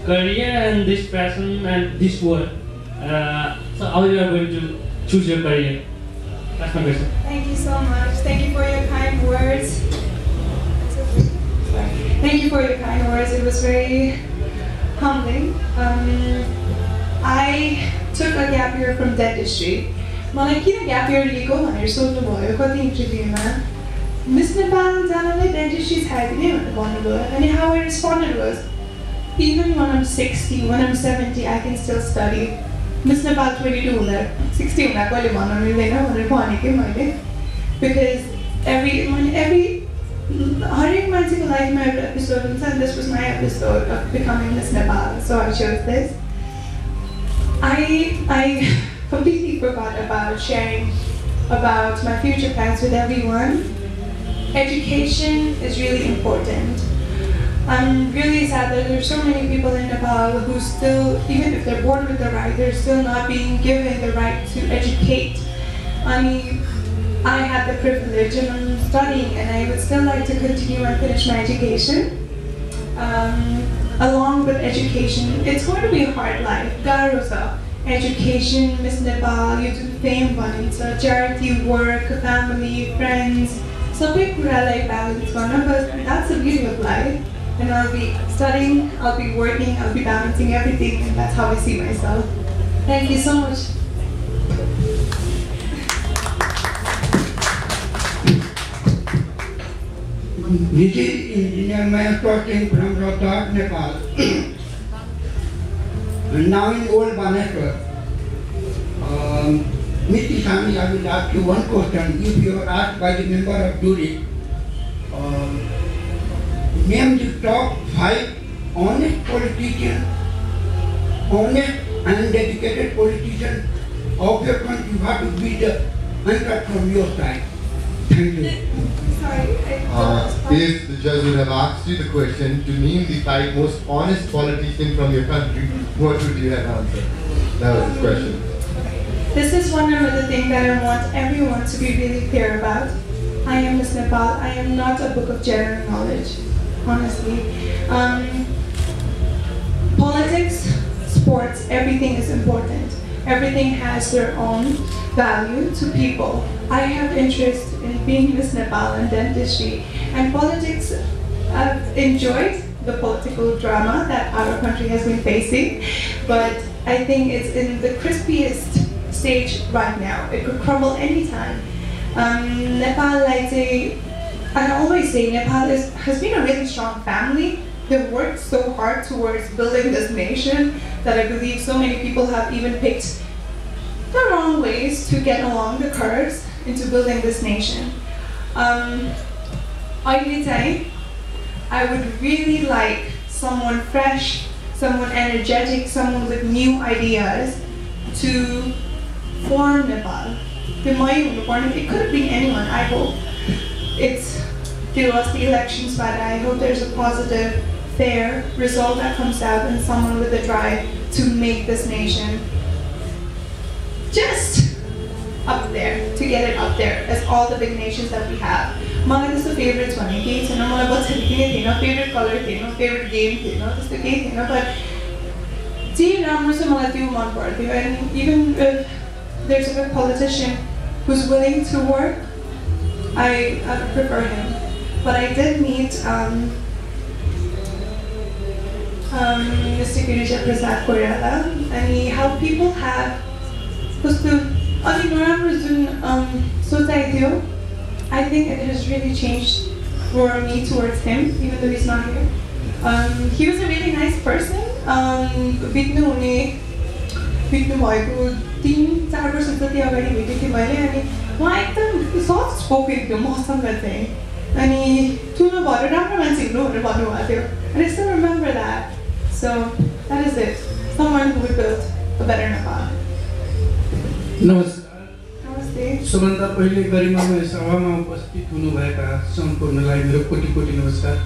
career and this passion and this work? So how you are going to choose your career? That's my question. Thank you so much. Thank you for your kind words. Thank you for your kind words. It was very humbling. I took a gap year from dentistry. मलाई किन gap year लिएको भनेर सोध्नुभयो कति इन्टरभ्यूमा. Miss Nepal जानलाई dentistry छाइदिने भनेर भन्नुभयो. And how I responded was, even when I'm 60, when I'm 70, I can still study. Miss Nepal 22 हुँदा 60 हुँदा कहिले भन्न मिल्दैन भनेर भनेकै मैले. Because हरेक मान्छेको लाइफमा एउटा एपिसोड हुन्छ, and this was my episode of becoming Miss Nepal, so I chose this. I completely forgot about sharing about my future plans with everyone. Education is really important. I'm really sad that there's so many people in Nepal who still, even if they're born with the right, they're still not being given the right to educate. I mean, I had the privilege and I'm studying, and I would still like to continue and finish my education. Along with education, it's going to be a hard life. Garusa, education, Miss Nepal, you do fame, charity work, family, friends. So big life balance, but that's the beauty of life. And I'll be studying, I'll be working, I'll be balancing everything, and that's how I see myself. Thank you so much. Niji engineer manufacturing from Rohtak, Nepal. And now in old Baneshwar. Ms. Ishani, I will ask you one question. If you are asked by the member of jury, name the top 5 honest politicians, honest undedicated politician of your country, what would be the answer from your side? Thank you. Sorry. If the judge would have asked you the question to name the 5 most honest politicians from your country, what would you have answered? That was the question. This is one other thing that I want everyone to be really clear about. I am Miss Nepal. I am not a book of general knowledge, honestly. Politics, sports, everything is important. Everything has their own value to people. I have interest in being Miss Nepal and dentistry. And politics, I've enjoyed the political drama that our country has been facing, but I think it's in the crispiest stage right now. It could crumble anytime. Nepal, I always say Nepal has been a really strong family. They've worked so hard towards building this nation that I believe so many people have even picked the wrong ways to get along the curves into building this nation. I would really like someone fresh, someone energetic, someone with new ideas to form Nepal. It could have been anyone, I hope. There was the elections, but I hope there's a positive, fair result that comes out and someone with a drive to make this nation just up there, to get it up there as all the big nations that we have. My favorites one favorite color, favorite game, but and even if there's a good politician who's willing to work, I would prefer him. But I did meet Mr. Girisha Prasad Koirala, and how people have I think it has really changed for me towards him, even though he's not here. He was a really nice person. बित्नु भएको 3-4 वर्ष जति अगाडि भेटेको थिएँ मैले अनि उहाँ एकदम सफ्ट स्पोकन थियो मसँग चाहिँ अनि ठुलो भएर राम्रो मान्छे हुनु भनेर भन्नुभएको थियो and I still remember that. So that is it. Someone who would build a better Nepal. नमस्कार. नमस्ते. सबभन्दा पहिले गरिमामय सभामा उपस्थित हुनुभएका सम्पूर्णलाई मेरो कोटि नमस्कार.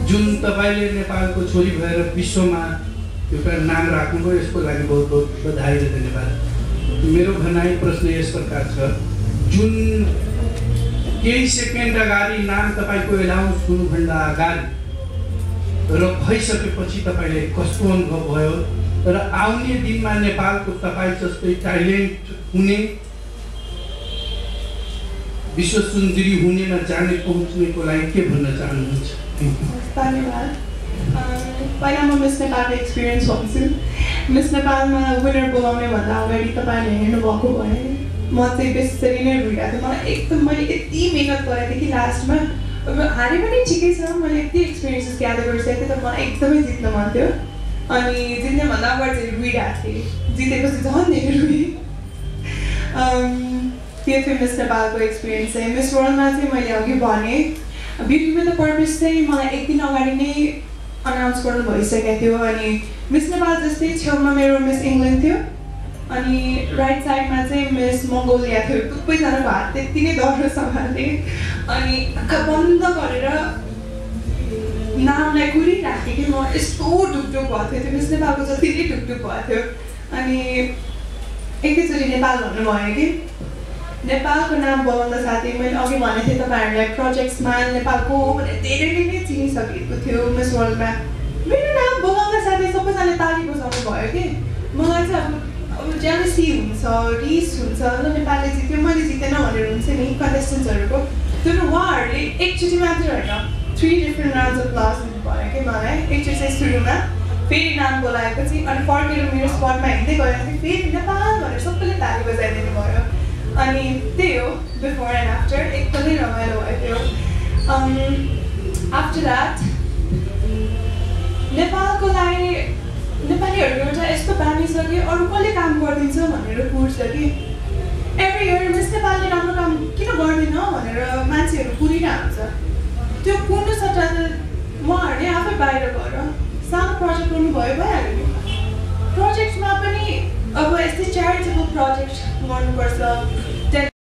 जुन तपाईले नेपालको छोरी भएर विश्वमा एउटा नाम राख्नुभयो यसको लागि बहुत बहुत बधाई र धन्यवाद. मेरो भनाइ प्रश्न यस प्रकार छ. जुन केही सेकेन्ड अगाडि नाम तपाईको एनाउन्स हुनुभन्दा अगाडि र भइसकेपछि तपाईले कस्तो अनुभव भयो र आउने दिनमा नेपालको तपाई जस्तै ट्यालेन्ट हुने विश्व सुन्दरी हुनेमा जाने पहुँच्नेको लागि के भन्न चाहनुहुन्छ? धन्यवाद. पहिला म मिस नेपालको एक्सपिरियन्स भन्छु. मिस नेपालमा विनर बोलाउने भन्दा अगाडि तपाईँले हेर्नुभएको भए म चाहिँ बेसरी नै रुइरहेको थिएँ. मैले यति मिहिनेत गरेको थिएँ कि लास्टमा अब हारे पनि ठिकै छ. मैले यति एक्सपिरियन्सेस ग्यादर गरिसकेको थिएँ तर मलाई एकदमै जित्न मन थियो अनि जित्नेभन्दा अगाडि चाहिँ रुइरहेको थिएँ. जितेपछि झन् धेरै रुएँ. त्यो थियो मिस नेपालको एक्सपिरियन्स चाहिँ. मिस वर्ल्डमा चाहिँ मैले अघि भने ब्युटी विथ द पर्पस चाहिँ मलाई 1 दिन अगाडि नै अनाउन्स गर्नु भइसकेको थियो अनि मिस नेपाल जस्तै छेउमा मेरो मिस इङ्ल्यान्ड थियो अनि राइट साइडमा चाहिँ मिस मङ्गोलिया थियो. सबैजनाको हात त्यति नै डर सम्हाल्ने अनि आँखा बन्द गरेर नामलाई कुरिराखेँ कि म यस्तो ढुकढुक भएको थियो. त्यो मिस नेपालको जति नै ढुकढुक भएको थियो अनि एकैचोटि नेपाल भन्नुभयो कि नेपालको नाम बोलाउँदा साथै मैले अघि भनेको थिएँ तपाईँहरूलाई प्रोजेक्ट्समा नेपालको भनेर धेरैले नै चिनिसकेको थियो. मिस वर्ल्डमा मेरो नाम बोलाउँदा साथै सबैजनाले ताली बजाउनु भयो कि मलाई चाहिँ अब जेलसी हुन्छ, रिस हुन्छ, ल नेपालले जित्यो मैले जितेन भनेर हुन्छ नि कन्टेस्टेन्ट्सहरूको. तर उहाँहरूले एकचोटि मात्र होइन 3 डिफ्रेन्ट राउन्ड्स अफ क्लास भयो कि मलाई. एकचोटि चाहिँ सुरुमा फेरि नाम बोलाएपछि अनि फर्केर मेरो स्पटमा हिँड्दै गएर चाहिँ फेरि नेपाल भनेर सबैले ताली बजाइदिनु भयो अनि त्यही हो बिफोर एन्ड आफ्टर. एकदमै रमाइलो भयो त्यो. आफ्टर द्याट नेपालको लागि नेपालीहरूको एउटा यस्तो बानी छ कि अरू कसले काम गरिदिन्छ भनेर कुर्छ कि एभ्री इयर मिस नेपालले राम्रो काम किन गर्दैन भनेर मान्छेहरू कुरिरहेको हुन्छ. त्यो कुर्नु सट्टा उहाँहरूले आफै बाहिर गएर सानो प्रोजेक्ट गर्नुभयो भइहाल्यो. प्रोजेक्टमा पनि अब यस्तै च्यारिटेबल प्रोजेक्ट गर्नुपर्छ